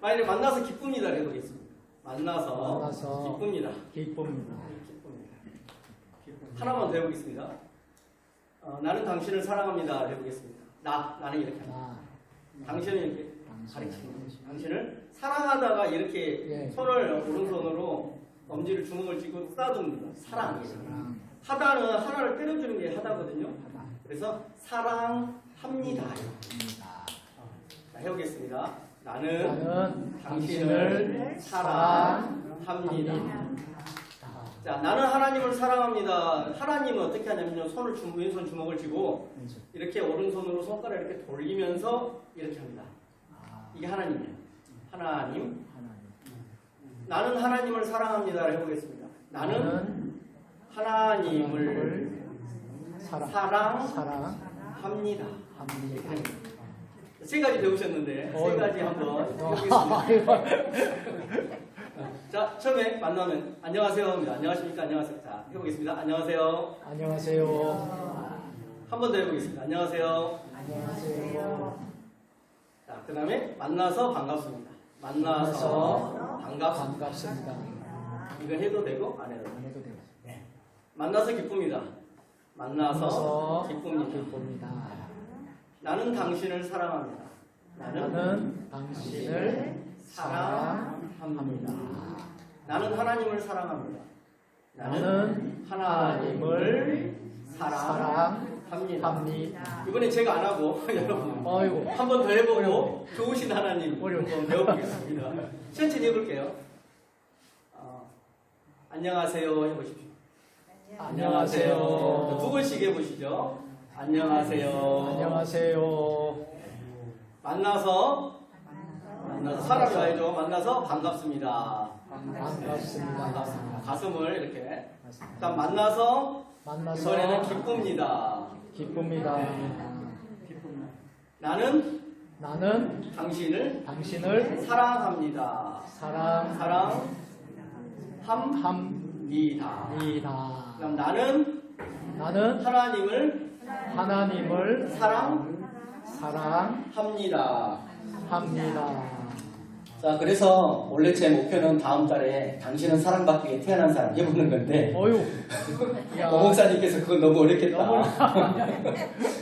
만일에 만나서 기쁩니다. 해보겠습니다. 만나서 기쁩니다. 기쁩니다. 하나만 더 해보겠습니다. 나는 당신을 사랑합니다. 해보겠습니다. 나는 이렇게 합니다. 당신은 이렇게 가르치는 거죠. 당신을 사랑하다가 이렇게 예. 손을 오른손으로 엄지를 주먹을 쥐고 싸줍니다. 사랑. 하다는 하나를 때려주는 게 하다거든요. 그래서 사랑합니다. 자, 해보겠습니다. 나는 당신을 사랑합니다. 자, 나는 하나님을 사랑합니다. 하나님은 어떻게 하냐면요. 손을 왼손 주먹을 쥐고 이렇게 오른손으로 손가락을 이렇게 돌리면서 이렇게 합니다. 이게 하나님이에요. 하나님. 나는 하나님을 사랑합니다. 해보겠습니다. 나는 하나님을 사랑합니다. 세 가지 배우셨는데 세 가지 한번 해보겠습니다. 자, 처음에 만나면 안녕하세요 합니다. 안녕하십니까? 안녕하세요. 자, 해보겠습니다. 안녕하세요. 안녕하세요. 한 번 더 해보겠습니다. 안녕하세요. 안녕하세요. 자, 그 다음에 만나서 반갑습니다. 만나서 반갑습니다. 이건 해도 되고 안 해도 안 해도 돼요. 네. 만나서 기쁩니다. 만나서 기쁩니다. 나는 당신을 사랑합니다. 나는 당신을 사랑합니다. 나는 하나님을 사랑합니다. 나는 하나님을 사랑합니다. 이번에 제가 안 하고 여러분 아이고. 한 번 더 해보고 좋으신 하나님 어려워. 한번 배워보겠습니다. 천천히 해볼게요. 안녕하세요 해보십시오. 안녕하세요. 두 번씩 해보시죠. 안녕하세요. 안녕하세요. 만나서 사람이 와야죠. 만나서 반갑습니다. 반갑습니다. 가슴을 이렇게. 일단 만나서 이번에는 기쁩니다. 기쁩니다. 나는 당신을 사랑합니다. 사랑합니다. 그럼 나는 하나님을 사랑합니다. 자, 그래서 원래 제 목표는 다음 달에 당신은 사랑받기 위해 태어난 사람 해보는 건데 어휴. 오 목사님께서 그건 너무 어렵겠다.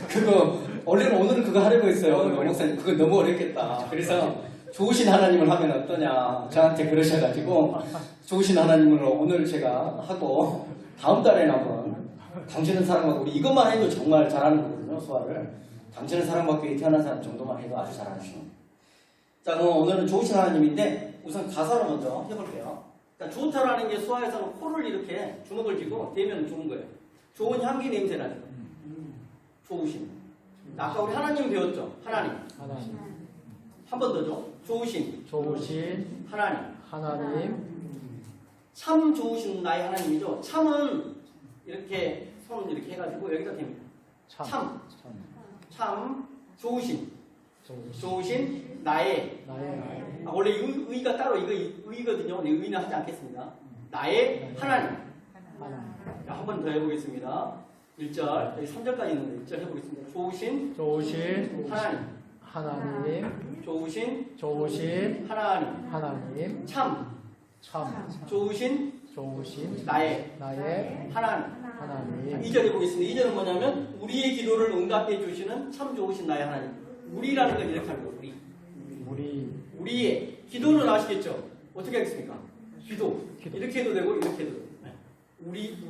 그거 원래는 오늘은 그거 하려고 했어요. 오 목사님 그건 너무 어렵겠다. 그래서 좋으신 하나님을 하면 어떠냐 저한테 그러셔가지고 좋으신 하나님으로 오늘 제가 하고 다음 달에는 한번 당신은 사랑받고 우리 이것만 해도 정말 잘하는 거거든요. 소화를 당신은 사랑받기 위해 태어난 사람 정도만 해도 아주 잘하시는. 자, 그럼 오늘은 좋으신 하나님인데 우선 가사로 먼저 해볼게요. 그러니까 좋다라는 게 수화에서는 코를 이렇게 주먹을 쥐고 대면 좋은 거예요. 좋은 향기 냄새 나죠. 좋으신. 아까 우리 하나님 배웠죠? 하나님. 한 번 더죠. 좋으신 하나님. 참 좋으신 나의 하나님이죠. 참은 이렇게 손 이렇게 해가지고 여기다 댑니다. 참 좋으신 나의. 원래 의가 따로 이거 의거든요. 근데 의는 하지 않겠습니다. 나의 하나님. 자, 한 번 더 해보겠습니다. 1절, 여기 3절까지 있는데 1절 해보겠습니다. 좋으신 하나님. 좋으신 하나님. 참 좋으신 나의 하나님. 2절 해보겠습니다. 2절은 뭐냐면 우리의 기도를 응답해 주시는 참 좋으신 나의 하나님. 우리라는 건 이렇게 하는 거예요. 우리의 기도는 아시겠죠? 어떻게 하겠습니까? 기도. 이렇게 해도 되고 이렇게 해도 되고.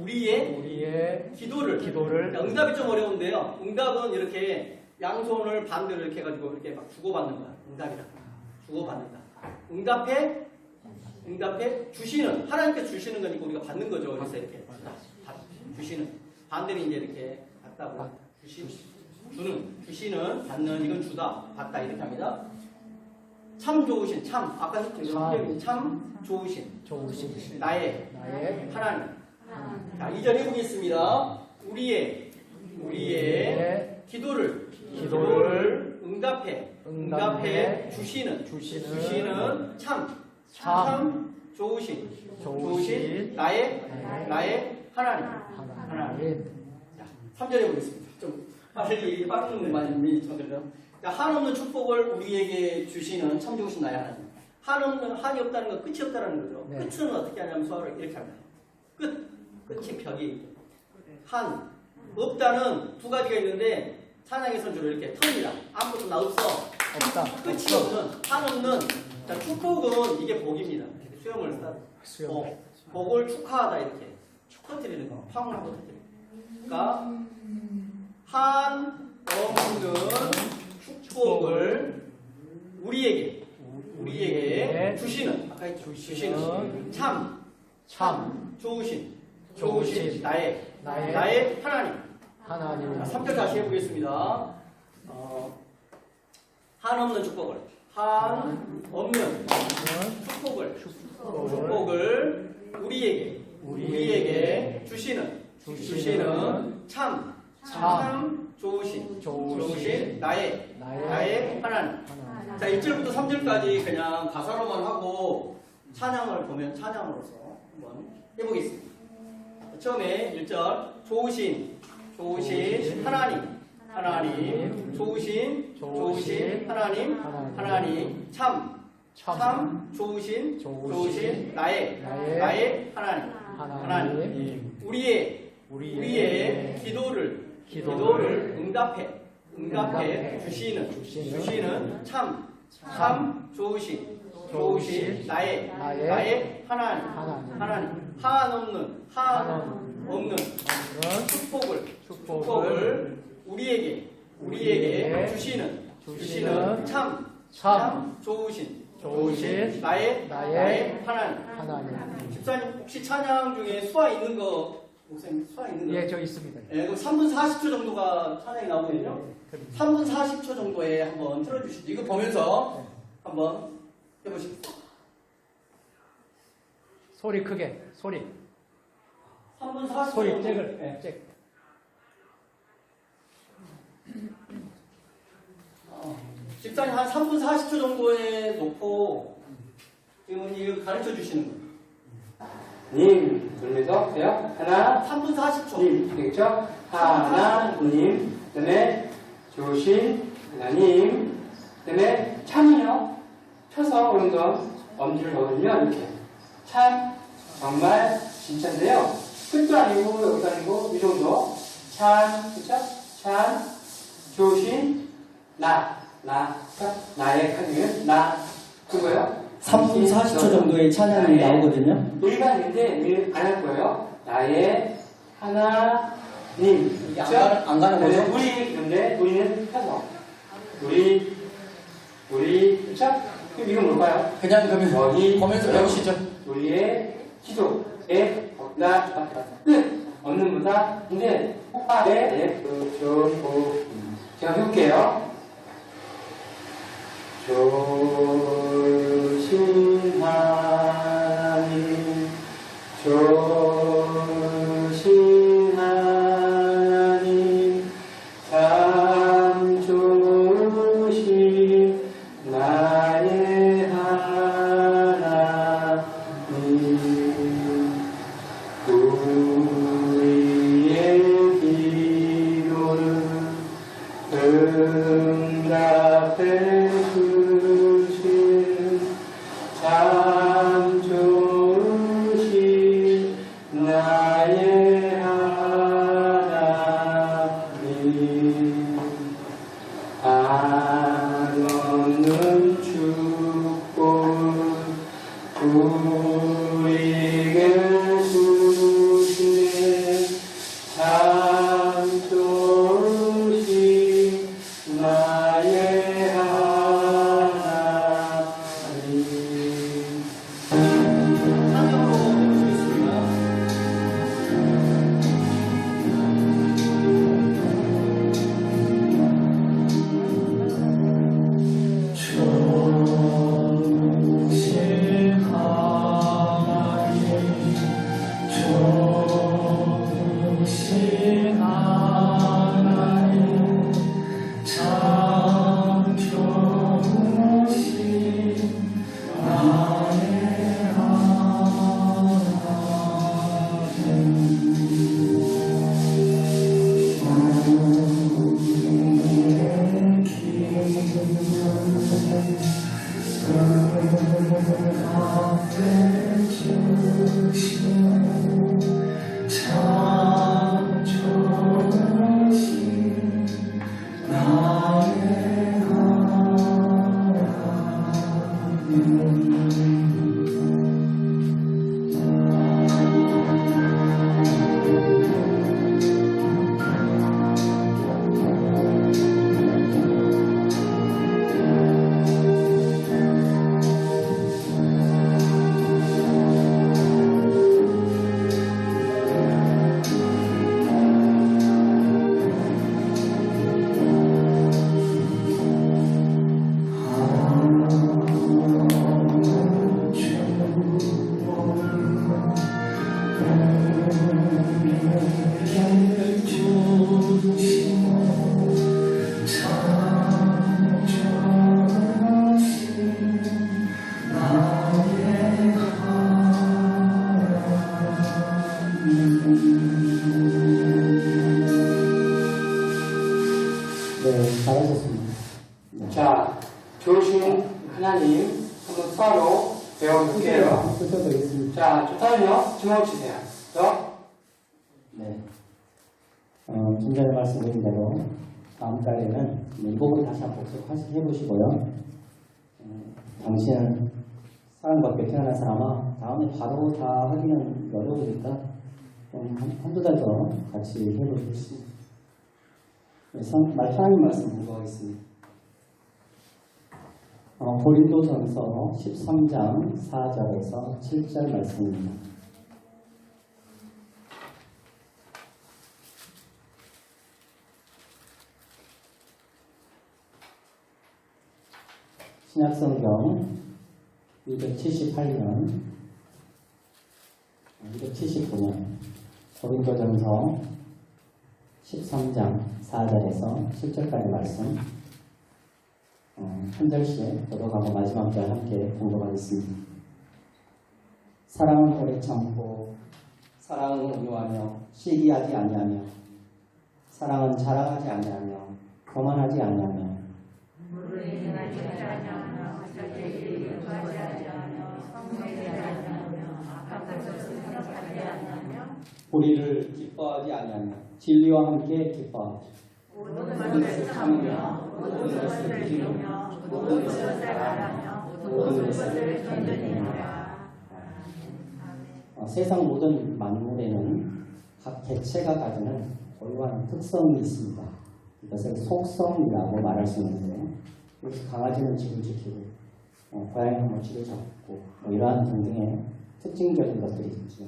우리의 기도를. 그러니까 응답이 좀 어려운데요. 응답은 이렇게 양손을 반대로 이렇게 해가지고 이렇게 막 주고받는 거야. 응답이다. 주고받는다. 응답해 주시는. 하나님께 주시는 거니까 우리가 받는 거죠. 그래서 이렇게 주시는. 반대는 이제 이렇게 받다고. 주시는, 받는, 이건 주다, 받다 이렇게 합니다. 참 좋으신 참 아까 했던 참 좋으신 나의 하나님. 자, 2절 해보겠습니다. 우리의 기도를 응답해 주시는 참 좋으신 나의 하나님. 자, 3절 해보겠습니다. 좀 빨리 많이 쳐드려. 한없는 축복을 우리에게 주시는 참 좋으신 나의 하나님. 한이 없다는 건 끝이 없다는 거죠. 네. 끝은 어떻게 하냐면 수화를 이렇게 합니다. 끝이 벽이. 한, 없다는 두 가지가 있는데 찬양에서 주로 이렇게 텁니다. 아무것도 나 없어. 없다. 끝이 없는, 한없는. 자, 축복은 이게 복입니다. 수염을 따. 복을 축하하다 이렇게 터뜨리는 거. 팡 하고 터뜨리는 거. 그러니까 한 없는 축복을 우리에게 주시는 아까 했죠. 주시는 참 좋으신 나의 하나님. 자, 3절 다시 해보겠습니다. 한없는 축복을 한없는 축복을 우리에게 주시는 참 좋으신 나의 하나님. 자, 1절부터 3절까지 그냥 가사로만 하고 찬양을 보면 찬양으로서 한번 해보겠습니다. 처음에 1절 좋으신 하나님 좋으신 하나님 참 좋으신 나의 하나님. 우리의 기도를 응답해 주시는 참 좋으신 나의 하나님. 한없는 축복을 우리에게 주시는 참 좋으신 나의 하나님. 집사님 혹시 찬양 중에 수화 있는 거 목사님 수화 있는 거? 예, 저 있습니다. 예, 그럼 3분 40초 정도가 찬양이 나오거든요. 3분 40초 정도에 한번 틀어주시죠. 이거 보면서 한번 해보십시오. 소리 크게, 소리. 3분 40초 소리 정도. 잭을, 네. 잭. 집사님 한 3분 40초 정도에 놓고 지금 이거 가르쳐 주시는 거예요. 님 돌면서 돼요? 하나 3분 40초. 님 되겠죠? 하나님 그다음에 좋으신 하나님 그다음에 참이요 펴서 오른손 엄지를 넣으면 이렇게 참 정말 진짜인데요 끝도 아니고 여기도 아니고 이 정도 참 그쵸? 참 좋으신 나의 카드는 나 그거요 3분 40초 정도의 찬양이 나오거든요. 일반인데 안 할 거예요. 나의 하나님. 이게 안 가는 거죠? 우리는 해서 우리 그쵸? 그럼 이건 뭘까요? 그냥 그러면 보면서 배우시죠. 우리의 기도에 끝 없는보다 근데 호파에 제가 해볼게요. 좋으신 하나님 좋으신 하나님 참 좋으신 나의 하나님 우리의 기도를 응답해 주신 참 좋으신 나의 하나님 한없는 축복 우리에게 주신 참 좋으신 나의 하나님 찬양으로 해보시겠습니다. 네, 잘하셨습니다. 자, 좋으신 하나님 한번 서로 배워볼게요. 부탁드리겠습니다. 자, 좋다면요. 주먹 치세요. 더. 네. 좀 전에 말씀드린 대로 다음 달에는 이 부분 다시 한번 복습해보시고요. 당신은 사랑받게 태어난 사람아, 다음에 바로 다 하기는 어려우니까 좀 한두 달 더 같이 해보시겠습니다. 하나님 말씀 공부하겠습니다. 고린도전서 13장 4절에서 7절 말씀입니다. 신약성경 278년, 279년, 고린도전서 13장 4절에서 7절까지 말씀, 한 절씩 들어가고 마지막 절 함께 공부하겠습니다. 사랑은 오래 참고, 사랑은 온유하며 시기하지 아니하며, 사랑은 자랑하지 아니하며, 거만하지 아니하며, 우리를 기뻐하지 아니하며 진리와 함께 기뻐하고 모든 것을 참으며 모든 것을 기르며 모든 것을 따라하며 모든 것을 견디느니라. 세상 모든 만물에는 각 개체가 가지는 고유한 특성이 있습니다. 이것을 속성이라고 말할 수 있는데, 여기서 강아지는 집을 지키고 고양이는 모치를 잡고 이러한 등등의 특징적인 것들이 있죠.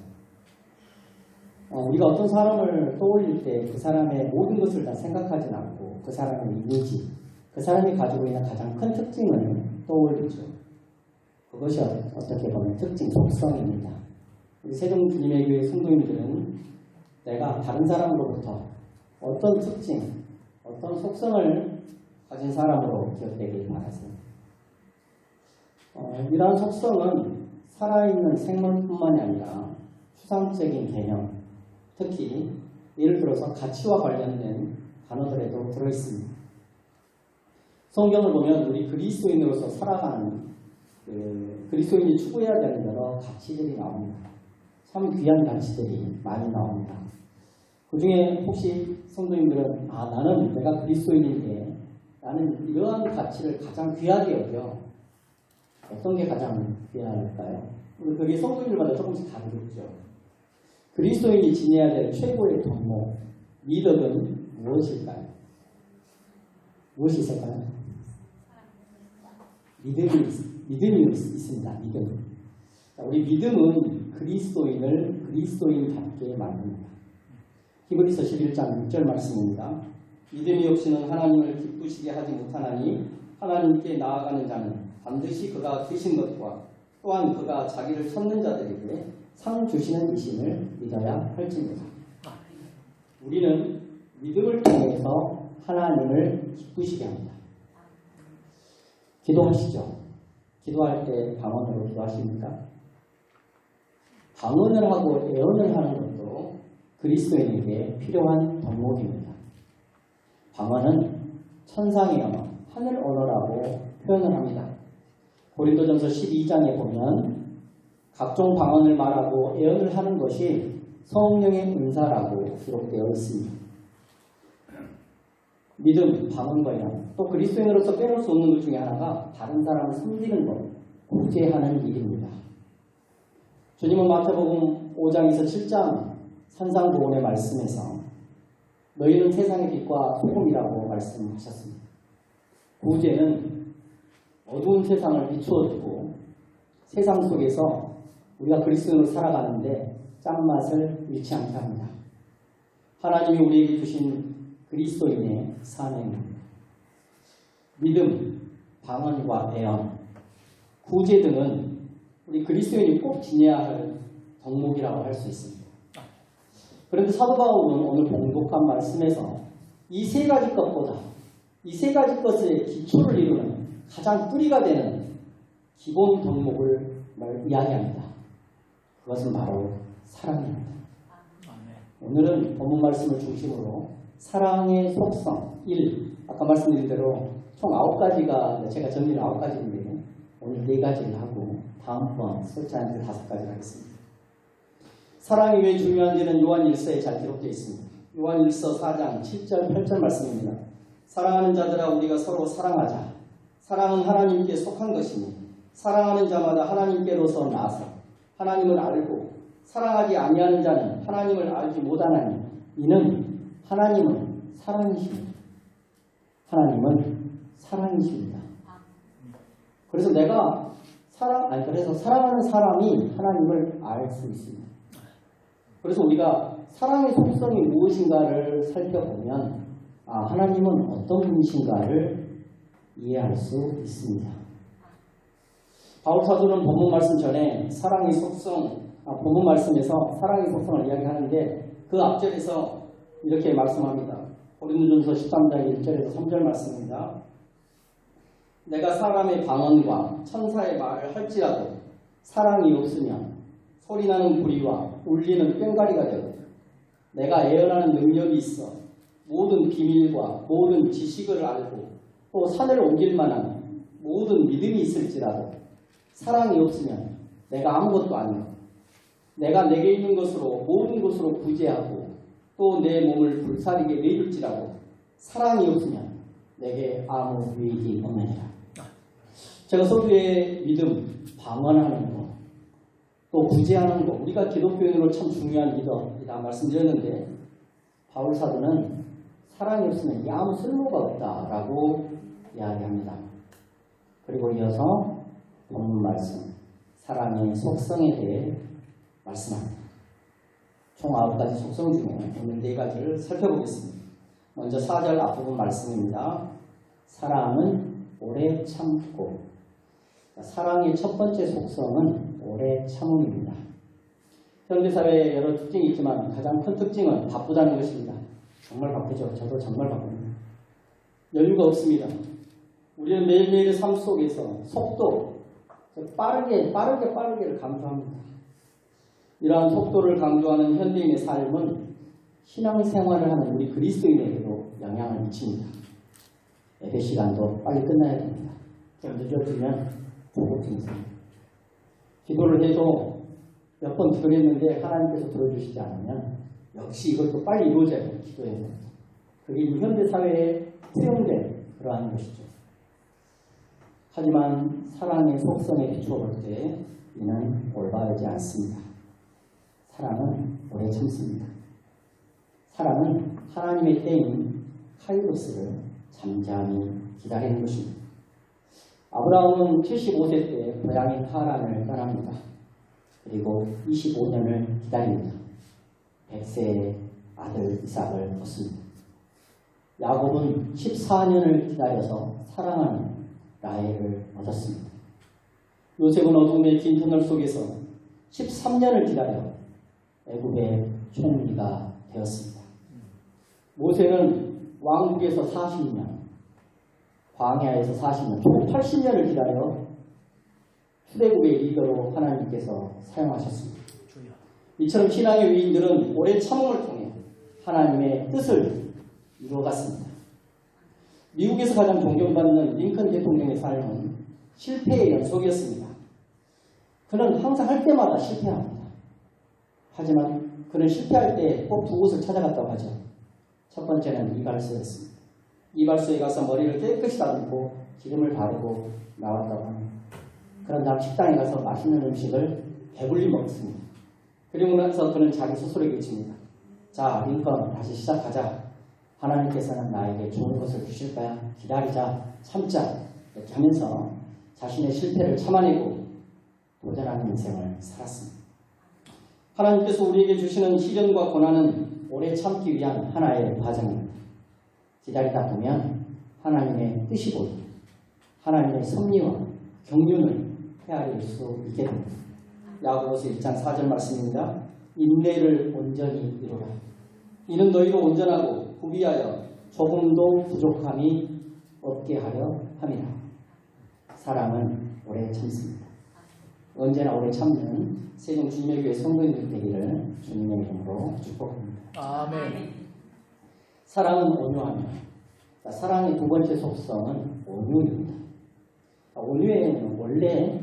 우리가 어떤 사람을 떠올릴 때 그 사람의 모든 것을 다 생각하진 않고 그 사람의 이미지, 그 사람이 가지고 있는 가장 큰 특징을 떠올리죠. 그것이 어떻게 보면 특징, 속성입니다. 우리 세종 주님의 교회 성도님들은 내가 다른 사람으로부터 어떤 특징, 어떤 속성을 가진 사람으로 기억되길 바라세요. 이러한 속성은 살아있는 생물뿐만이 아니라 추상적인 개념, 특히 예를 들어서 가치와 관련된 단어들에도 들어있습니다. 성경을 보면 우리 그리스도인으로서 살아가는 그리스도인이 추구해야 되는 여러 가치들이 나옵니다. 참 귀한 가치들이 많이 나옵니다. 그 중에 혹시 성도님들은 나는 내가 그리스도인인데 나는 이러한 가치를 가장 귀하게 여겨. 어떤 게 가장 귀할까요? 그게 성도님들마다 조금씩 다르겠죠. 그리스도인이 지녀야 될 최고의 덕목, 미덕은 무엇일까요? 무엇이 있을까요? 믿음이 있습니다. 믿음. 우리 믿음은 그리스도인을 그리스도인답게 만듭니다. 히브리서 11장 6절 말씀입니다. 믿음이 없이는 하나님을 기쁘시게 하지 못하나니 하나님께 나아가는 자는 반드시 그가 드신 것과 또한 그가 자기를 찾는 자들에게 상 주시는 이심을 믿어야 할지니라. 우리는 믿음을 통해서 하나님을 기쁘시게 합니다. 기도하시죠. 기도할 때 방언으로 기도하십니까? 방언을 하고 애언을 하는 것도 그리스도인에게 필요한 덕목입니다. 방언은 천상의 언어, 하늘 언어라고 표현을 합니다. 고린도전서 12장에 보면 각종 방언을 말하고 예언을 하는 것이 성령의 은사라고 기록되어 있습니다. 믿음, 방언과 예언, 또 그리스도인으로서 빼놓을 수 없는 것 중에 하나가 다른 사람을 섬기는 것, 구제하는 일입니다. 주님은 마태복음 5장에서 7장 산상보훈의 말씀에서 너희는 세상의 빛과 소금이라고 말씀하셨습니다. 구제는 어두운 세상을 비추어주고 세상 속에서 우리가 그리스도인으로 살아가는데 짠맛을 잃지 않게 합니다. 하나님이 우리에게 주신 그리스도인의 사명입니다. 믿음, 방언과 예언, 구제 등은 우리 그리스도인이 꼭 지녀야 할 덕목이라고 할 수 있습니다. 그런데 사도 바울은 오늘 봉독한 말씀에서 이 세 가지 것보다 이 세 가지 것의 기초를 이루는 가장 뿌리가 되는 기본 덕목을 이야기합니다. 그것은 바로 사랑입니다. 오늘은 본문 말씀을 중심으로 사랑의 속성 1, 아까 말씀드린 대로 총 9가지가 제가 정리를 9가지인데 오늘 4가지를 하고 다음번 설치하는 5가지를 하겠습니다. 사랑이 왜 중요한지는 요한일서에 잘 기록되어 있습니다. 요한일서 4장 7절 8절 말씀입니다. 사랑하는 자들아 우리가 서로 사랑하자. 사랑은 하나님께 속한 것이니 사랑하는 자마다 하나님께로서 나서 하나님을 알고 사랑하지 아니하는 자는 하나님을 알지 못하나니 이는 하나님은 사랑이십니다. 하나님은 사랑이십니다. 그래서 그래서 사랑하는 사람이 하나님을 알 수 있습니다. 그래서 우리가 사랑의 속성이 무엇인가를 살펴보면 하나님은 어떤 분이신가를 이해할 수 있습니다. 바울 사도는 본문 말씀 전에 사랑의 속성, 본문 말씀에서 사랑의 속성을 이야기하는데 그 앞절에서 이렇게 말씀합니다. 고린도전서 13장 1절에서 3절 말씀입니다. 내가 사람의 방언과 천사의 말을 할지라도 사랑이 없으면 소리나는 부리와 울리는 꽹과리가 되고 내가 예언하는 능력이 있어 모든 비밀과 모든 지식을 알고 또 산을 옮길 만한 모든 믿음이 있을지라도 사랑이 없으면 내가 아무것도 아니고 내가 내게 있는 것으로 모든 것으로 구제하고 또 내 몸을 불사르게 내줄지라도 사랑이 없으면 내게 아무 유익이 없느니라. 제가 서두에 믿음, 방언하는 것, 또 구제하는 것, 우리가 기독교인으로 참 중요한 믿음이다 말씀드렸는데 바울 사도는 사랑이 없으면 아무 쓸모가 없다라고 이야기합니다. 그리고 이어서 본문 말씀, 사랑의 속성에 대해 말씀합니다. 총 9가지 속성 중에 오늘 4가지를 살펴보겠습니다. 먼저 4절 앞부분 말씀입니다. 사랑은 오래 참고. 사랑의 첫 번째 속성은 오래 참음입니다. 현대사회에 여러 특징이 있지만 가장 큰 특징은 바쁘다는 것입니다. 정말 바쁘죠. 저도 정말 바쁩니다. 여유가 없습니다. 우리는 매일매일의 삶 속에서 속도, 빠르게를 강조합니다. 이러한 속도를 강조하는 현대인의 삶은 신앙생활을 하는 우리 그리스도인에게도 영향을 미칩니다. 예배 시간도 빨리 끝나야 됩니다. 좀 늦어지면 조급증이 생깁니다. 기도를 해도 몇 번 기도를 했는데 하나님께서 들어주시지 않으면 역시 이것도 빨리 이루어져야 돼요. 기도해야 됩니다. 그게 이 현대사회에 투영된 그러한 것이죠. 하지만 사랑의 속성에 비추어볼 때 이는 올바르지 않습니다. 사랑은 오래 참습니다. 사랑은 하나님의 때인 카이로스를 잠잠히 기다리는 것입니다. 아브라함은 75세 때 고향인 하란을 떠납니다. 그리고 25년을 기다립니다. 100세의 아들 이삭을 얻습니다. 야곱은 14년을 기다려서 사랑하는 라헬을 얻었습니다. 요셉은 어둠의 긴 터널 속에서 13년을 기다려 애굽의 총리가 되었습니다. 모세는 왕국에서 40년, 광야에서 40년, 총 80년을 기다려 출애굽의 리더로 하나님께서 사용하셨습니다. 이처럼 신앙의 위인들은 오랜 참음을 통해 하나님의 뜻을 이루어갔습니다. 미국에서 가장 존경받는 링컨 대통령의 삶은 실패의 연속이었습니다. 그는 항상 할 때마다 실패합니다. 하지만 그는 실패할 때 꼭 두 곳을 찾아갔다고 하죠. 첫 번째는 이발소였습니다. 이발소에 가서 머리를 깨끗이 다듬고 기름을 바르고 나왔다고 합니다. 그런 다음 식당에 가서 맛있는 음식을 배불리 먹습니다. 그리고 나서 그는 자기 스스로에게 외칩니다. 자, 링컨 다시 시작하자. 하나님께서는 나에게 좋은 것을 주실 거야. 기다리자. 참자. 이렇게 하면서 자신의 실패를 참아내고 도전하는 인생을 살았습니다. 하나님께서 우리에게 주시는 시련과 고난은 오래 참기 위한 하나의 과정입니다. 기다리다 보면 하나님의 뜻이 보입니다. 하나님의 섭리와 경륜을 헤아릴 수 있게 됩니다. 야고보서 1장 4절 말씀입니다. 인내를 온전히 이루라. 이는 너희로 온전하고 구비하여 조금도 부족함이 없게 하려 함이라. 사람은 오래 참습니다. 언제나 오래 참는 세종 주님의 교회 성도님들 되기를 주님의 이름으로 축복합니다. 아멘. 사랑은 온유하며, 사랑의 두 번째 속성은 온유입니다. 온유에는 원래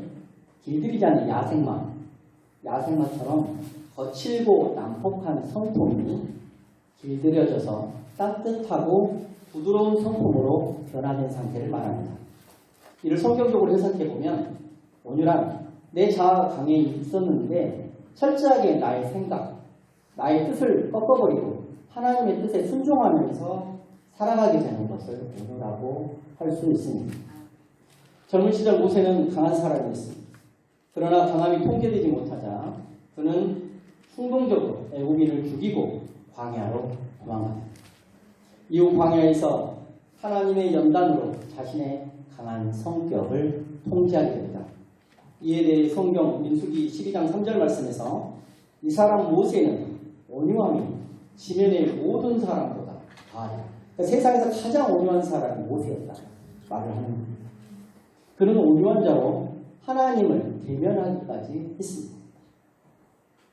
길들이지 않는 야생마처럼 거칠고 난폭한 성품이 길들여져서 따뜻하고 부드러운 성품으로 변화된 상태를 말합니다. 이를 성경적으로 해석해보면 온유란 내 자아가 강해 있었는데 철저하게 나의 생각, 나의 뜻을 꺾어버리고 하나님의 뜻에 순종하면서 살아가게 되는 것을 온유라고 할 수 있습니다. 젊은 시절 모세는 강한 사람이었습니다. 그러나 강함이 통제되지 못하자 그는 충동적으로 애국인을 죽이고 광야로 도망합니다. 이후 광야에서 하나님의 연단으로 자신의 강한 성격을 통제하게 됩니다. 이에 대해 성경 민수기 12장 3절 말씀에서 이 사람 모세는 온유함이 지면의 모든 사람보다 다하다. 그러니까 세상에서 가장 온유한 사람이 모세였다 말을 하는 겁니다. 그는 온유한 자로 하나님을 대면하기까지 했습니다.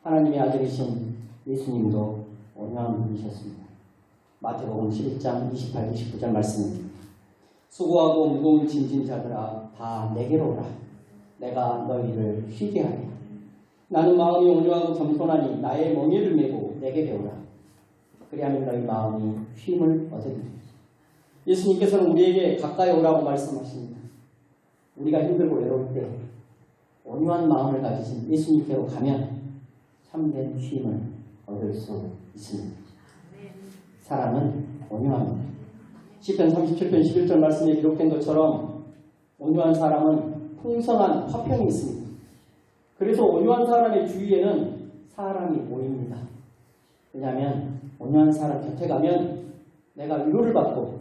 하나님의 아들이신 예수님도 온유한 분이셨습니다. 마태복음 11장 28, 29절 말씀입니다. 수고하고 무거운 짐진 자들아 다 내게로 오라. 내가 너희를 쉬게 하리라. 나는 마음이 온유하고 겸손하니 나의 멍에를 메고 내게 배우라. 그리하면 너희 마음이 쉼을 얻으리라. 예수님께서는 우리에게 가까이 오라고 말씀하십니다. 우리가 힘들고 외로울 때 온유한 마음을 가지신 예수님께로 가면 참된 쉼을 얻을 수 있습니다. 사람은 온유합니다. 시편 37편 11절 말씀에 기록된 것처럼 온유한 사람은 풍성한 화평이 있습니다. 그래서 온유한 사람의 주위에는 사람이 모입니다. 왜냐하면 온유한 사람 곁에 가면 내가 위로를 받고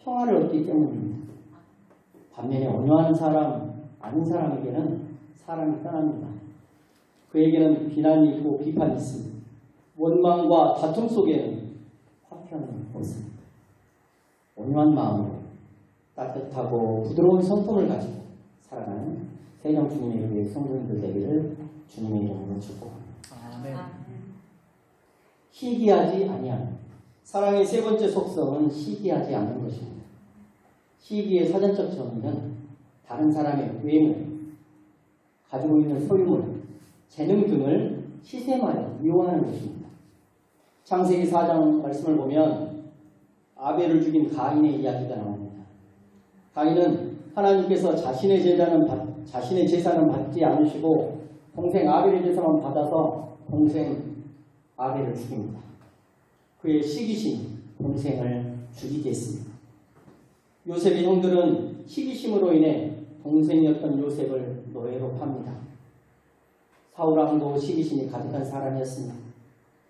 평화를 얻기 때문입니다. 반면에 온유한 사람 아닌 사람에게는 사람이 떠납니다. 그에게는 비난이 있고 비판이 있습니다. 원망과 다툼 속에는 화평이 없습니다. 온유한 마음으로 따뜻하고 부드러운 성품을 가지고 살아가는 세종 주님의 교회 성도님들 되기를 주님의 이름으로 축복합니다. 아멘. 시기하지 아니하는 사랑의 세 번째 속성은 시기하지 않는 것입니다. 시기의 사전적 정의는 다른 사람의 외모, 가지고 있는 소유물, 재능 등을 시샘하여 미워하는 것입니다. 창세기 4장 말씀을 보면 아벨을 죽인 가인의 이야기가 나옵니다. 가인은 하나님께서 자신의 제사는 받지 않으시고 동생 아벨의 제사만 받아서 동생 아벨을 죽입니다. 그의 시기심이 동생을 죽이게 했습니다. 요셉의 형들은 시기심으로 인해 동생이었던 요셉을 노예로 팝니다. 사울 왕도 시기심이 가득한 사람이었습니다.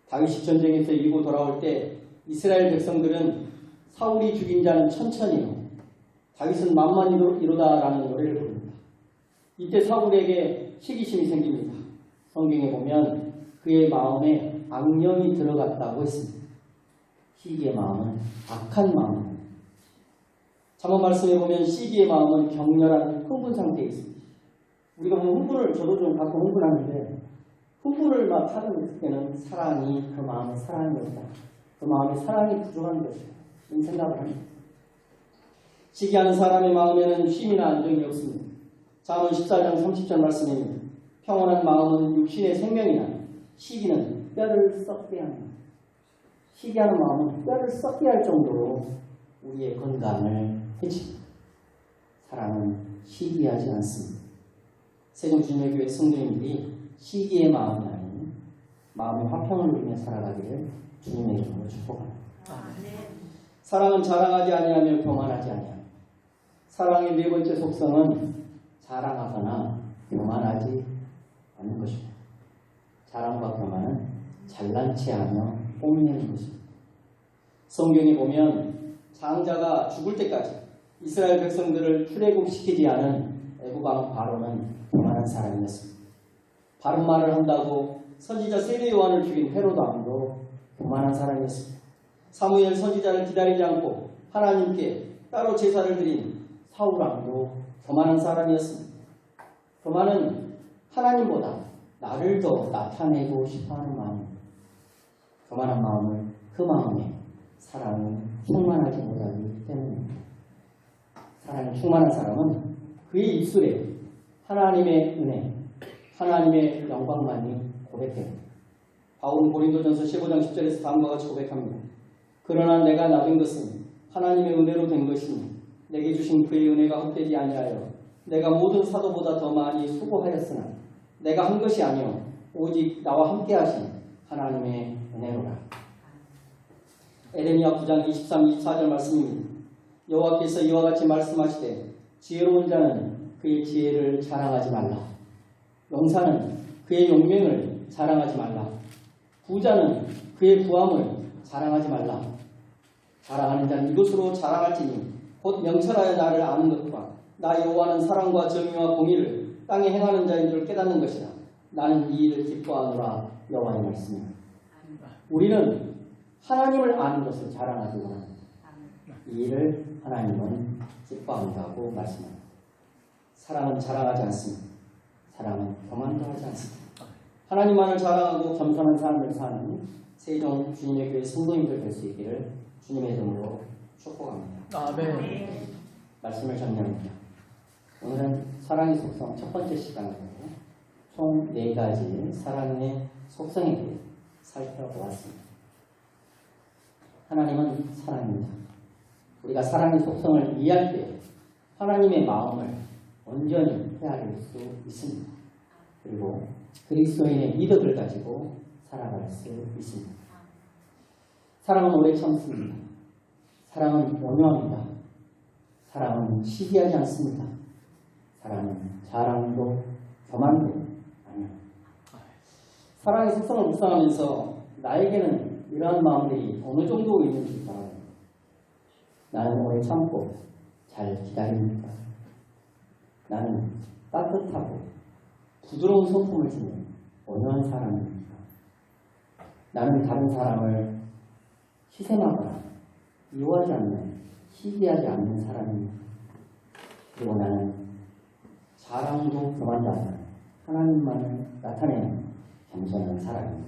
다윗이 전쟁에서 이기고 돌아올 때 이스라엘 백성들은 사울이 죽인 자는 천천히요 다윗은 만만이로다라는 노래를 부릅니다. 이때 사울에게 시기심이 생깁니다. 성경에 보면 그의 마음에 악령이 들어갔다고 했습니다. 시기의 마음은 악한 마음입니다. 잠언 말씀에 보면 시기의 마음은 격렬한 흥분 상태에 있습니다. 우리가 흥분을 저도 좀 가끔 흥분하는데 흥분을 막 하는 때는 사랑이 그 마음에 사랑이 없다. 그 마음에 사랑이 부족한 것이다. 이런 생각을 합니다. 시기하는 사람의 마음에는 쉼이나 안정이 없습니다. 잠언 14장 30절 말씀입니다. 평온한 마음은 육신의 생명이나 시기는 뼈를 썩게 합니다. 시기하는 마음은 뼈를 썩게 할 정도로 우리의 건강을 해칩니다. 사랑은 시기하지 않습니다. 세종주님의 교회 성도님들이 시기의 마음이 아닌 마음의 화평을 누리며 살아가기를 주님의 이름으로 축복합니다. 사랑은 자랑하지 아니하며 교만하지 아니하며. 사랑의 네 번째 속성은 자랑하거나 교만하지 않는 것입니다. 자랑과 교만은 잘난 체하며 뽐내는 것입니다. 성경에 보면 장자가 죽을 때까지 이스라엘 백성들을 출애굽시키지 않은 애굽왕 바로는 교만한 사람이었습니다. 바른 말을 한다고 선지자 세례 요한을 죽인 헤로드 왕도 교만한 사람이었습니다. 사무엘 선지자를 기다리지 않고 하나님께 따로 제사를 드린 사울 왕도 교만한 사람이었습니다. 교만은 하나님보다 나를 더 나타내고 싶어하는 마음입니다. 교만한 마음을 그 마음에 사랑을 충만하지 못하기 때문입니다. 사랑이 충만한 사람은 그의 입술에 하나님의 은혜, 하나님의 영광만이 고백됩니다. 바울은 고린도전서 15장 10절에서 다음과 같이 고백합니다. 그러나 내가 나된 것은 하나님의 은혜로 된 것이니 내게 주신 그의 은혜가 헛되지 아니하여 내가 모든 사도보다 더 많이 수고하였으나 내가 한 것이 아니요 오직 나와 함께 하신 하나님의 은혜로라. 에레미야 9장 23, 24절 말씀입니다. 여호와께서 이와 같이 말씀하시되 지혜로운 자는 그의 지혜를 자랑하지 말라. 용사는 그의 용맹을 자랑하지 말라. 부자는 그의 부함을 자랑하지 말라. 자랑하는 자는 이것으로 자랑할지니 곧 명철하여 나를 아는 것과 나 여호와는 사랑과 정의와 공의를 땅에 행하는 자인 줄 깨닫는 것이라. 나는 이 일을 기뻐하노라. 여호와의 말씀입니다. 우리는 하나님을 아는 것을 자랑하지 원합니다. 이 일을 하나님은 기뻐한다고 말씀합니다. 사랑은 자랑하지 않습니다. 사랑은 교만도 하지 않습니다. 하나님만을 자랑하고 겸손한 삶을 사는 세종 주님의 교회 성도님들 될 수 있기를 주님의 이름으로 축복합니다. 아멘. 말씀을 정리합니다. 오늘은 사랑의 속성 첫 번째 시간으로 총 4가지 사랑의 속성에 대해 살펴보았습니다. 하나님은 사랑입니다. 우리가 사랑의 속성을 이해할 때 하나님의 마음을 온전히 헤아릴 수 있습니다. 그리고 그리스도인의 미덕을 가지고 살아갈 수 있습니다. 사랑은 오래 참습니다. 사랑은 온유합니다. 사랑은 시기하지 않습니다. 사랑은 자랑도 교만도 아닙니다. 사랑의 속성을 묵상하면서 나에게는 이러한 마음들이 어느 정도 있는지 바랍니다. 나는 오래 참고 잘 기다립니까? 나는 따뜻하고 부드러운 소품을 주는 온유한 사람입니까? 나는 다른 사람을 희생하거나 미워하지 않는, 시기하지 않는 사람입니다. 그리고 나는 자랑도 교만도 않는 하나님만을 나타내는 겸손한 사람입니다.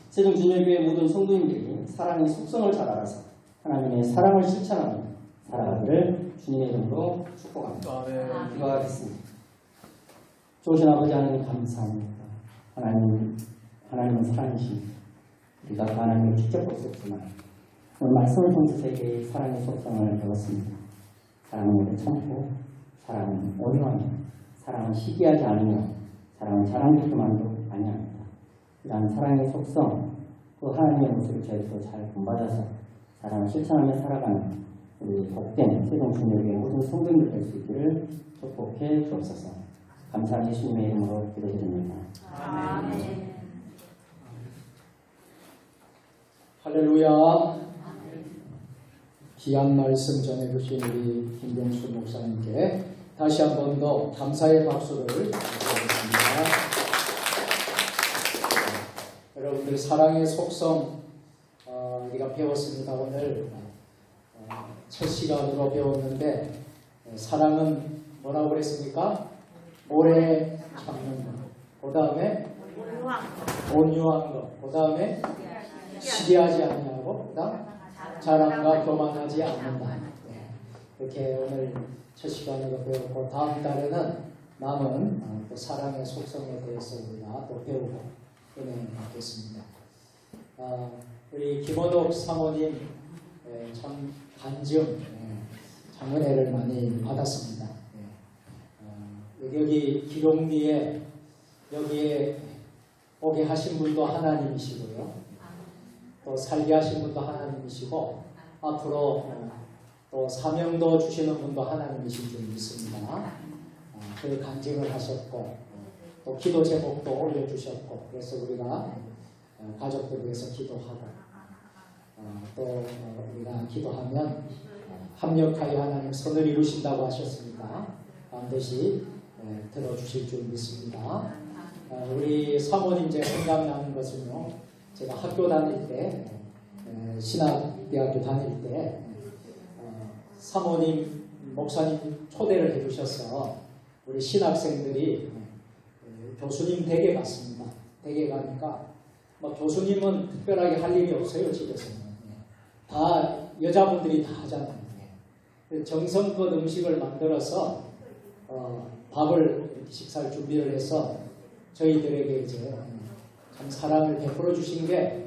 세종주님교회 모든 성도님들이 사랑의 속성을 잘 알아서 하나님의 사랑을 실천하며 살아가기를 주님의 이름으로 축복합니다. 기도하겠습니다. 좋으신 아버지 하나님 감사합니다. 하나님은 사랑이십니다. 우리가 그 하나님을 직접 볼 수 없지만 오늘 말씀을 통해서 세계의 사랑의 속성을 배웠습니다. 사랑은 오래 참고, 사랑은 온유하며, 사랑은 시기하지 않으며, 사랑은 자랑도 교만도 아니합니다. 이러한 사랑의 속성, 그 하나님의 모습을 저희도 잘 본받아서 사랑을 실천하며 살아가는 우리 복된 세종주님의 모든 성도님들 될 수 있기를 축복해 주옵소서. 감사한 예수님의 이름으로 기도드립니다. 아멘. 할렐루야. 귀한 말씀 전해주신 우리 김병수 목사님께 다시 한 번 더 감사의 박수를 드리겠습니다. 여러분들 사랑의 속성 우리가 배웠습니다. 오늘 첫 시간으로 배웠는데 사랑은 뭐라고 그랬습니까? 오래 참는 것, 그 다음에 온유한 것, 그 다음에 시기하지 않냐고, 그 다음 자랑과 교만하지 않는다. 이렇게 오늘 첫 시간으로 배웠고 다음 달에는 남은 또 사랑의 속성에 대해서 우리가 또 배우고 은혜 받겠습니다. 우리 김원옥 사모님 참 간증 참 은혜를 많이 받았습니다. 여기 기록리에 여기에 오게 하신 분도 하나님이시고요. 또 살게 하신 분도 하나님이시고 앞으로 또 사명도 주시는 분도 하나님이신 줄 믿습니다. 그 간증을 하셨고 또 기도 제목도 올려주셨고 그래서 우리가 가족들 위해서 기도하고 또 우리가 기도하면 합력하여 하나님 선을 이루신다고 하셨으니까 반드시 들어주실 줄 믿습니다. 우리 사모님 제 생각나는 것은요, 제가 학교 다닐 때 신학대학교 다닐 때 사모님 목사님 초대를 해주셔서 우리 신학생들이 교수님 댁에 갔습니다. 댁에 가니까 교수님은 특별하게 할 일이 없어요. 집에서는 다 여자분들이 다 하잖아요. 정성껏 음식을 만들어서 밥을 식사를 준비를 해서 저희들에게 이제 참 사랑을 베풀어 주신 게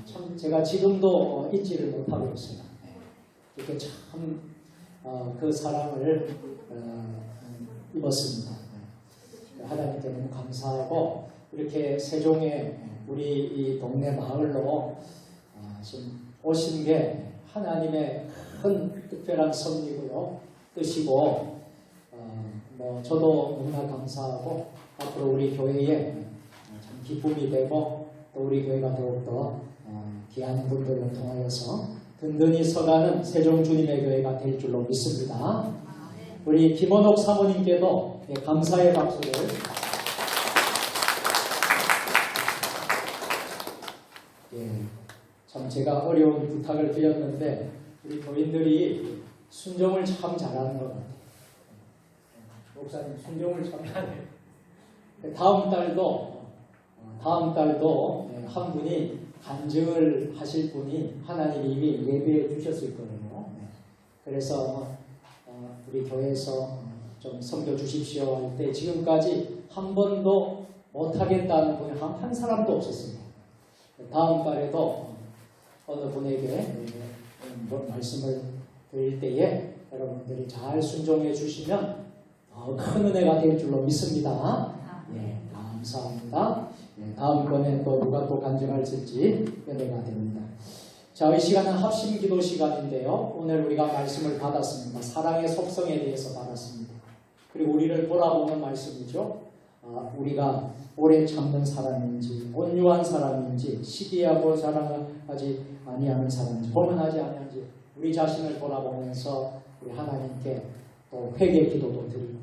참 제가 지금도 잊지를 못하고 있어요. 이렇게 참 그 사랑을 입었습니다. 하나님께 너무 감사하고 이렇게 세종의 우리 이 동네 마을로 지금 오신 게 하나님의 큰 특별한 섭리고요, 뜻이고 저도 너무나 감사하고 앞으로 우리 교회에 참 기쁨이 되고 또 우리 교회가 더욱더 귀한 분들을 통하여서 든든히 서가는 세종 주님의 교회가 될 줄로 믿습니다. 우리 김원옥 사모님께도 감사의 박수를 참 제가 어려운 부탁을 드렸는데 우리 교인들이 순종을 참 잘하는 것 같아요. 목사님 순종을 참 잘해요. 다음 달도 한 분이 간증을 하실 분이 하나님이 이미 예배해 주셨을 거예요. 그래서 우리 교회에서 좀 섬겨 주십시오 할 때 지금까지 한 번도 못하겠다는 분이 한 사람도 없었습니다. 다음 달에도 어느 분에게 말씀을 드릴 때에 여러분들이 잘 순종해 주시면 큰 은혜가 될 줄로 믿습니다. 감사합니다. 다음번에 또 누가 또 간증할지 은혜가 됩니다. 자, 이 시간은 합심 기도 시간인데요. 오늘 우리가 말씀을 받았습니다. 사랑의 속성에 대해서 받았습니다. 그리고 우리를 돌아보는 말씀이죠. 우리가 오래 참는 사람인지 온유한 사람인지 시기하고 사랑하지 아니하는 사람인지 포만하지 아니한지 우리 자신을 돌아보면서 우리 하나님께 또 회개 기도도 드리고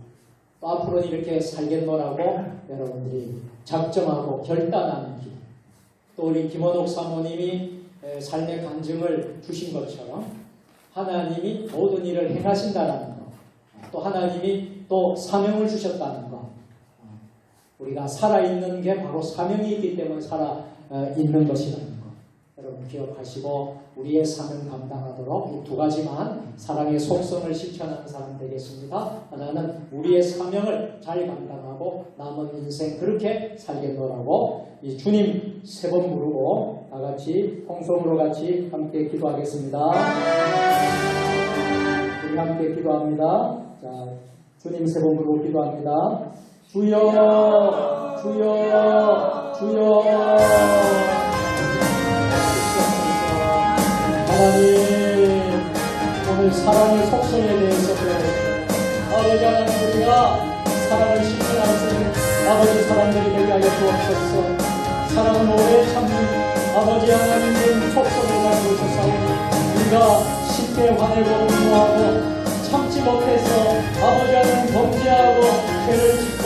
또 앞으로는 이렇게 살겠노라고 여러분들이 작정하고 결단하는 기도, 또 우리 김원옥 사모님이 삶의 간증을 주신 것처럼 하나님이 모든 일을 행하신다는 것, 또 하나님이 또 사명을 주셨다는 것, 우리가 살아있는 게 바로 사명이 있기 때문에 살아있는 것이라는 것 여러분 기억하시고 우리의 사명 감당하도록 이 두 가지만 사랑의 속성을 실천하는 사람 되겠습니다. 하나는 우리의 사명을 잘 감당하고 남은 인생 그렇게 살겠노라고 이 주님 세 번 부르고 다 같이 통성으로 같이 함께 기도하겠습니다. 우리 함께 기도합니다. 자, 주님 세 번 부르고 기도합니다. 주여 주여 주여. 하나님 오늘 사랑의 속성에 대해서 배웠습니다. 아버지 하나님 우리가 사랑을 실천할 수 있는 아버지 사람들이 되게 하여 주옵소서. 사랑은 오래 참는 아버지 하나님의 속성을 가지고 있사오니 우리가 쉽게 화내고 분노하고 참지 못해서 아버지 하나님 범죄하고 죄를 짓고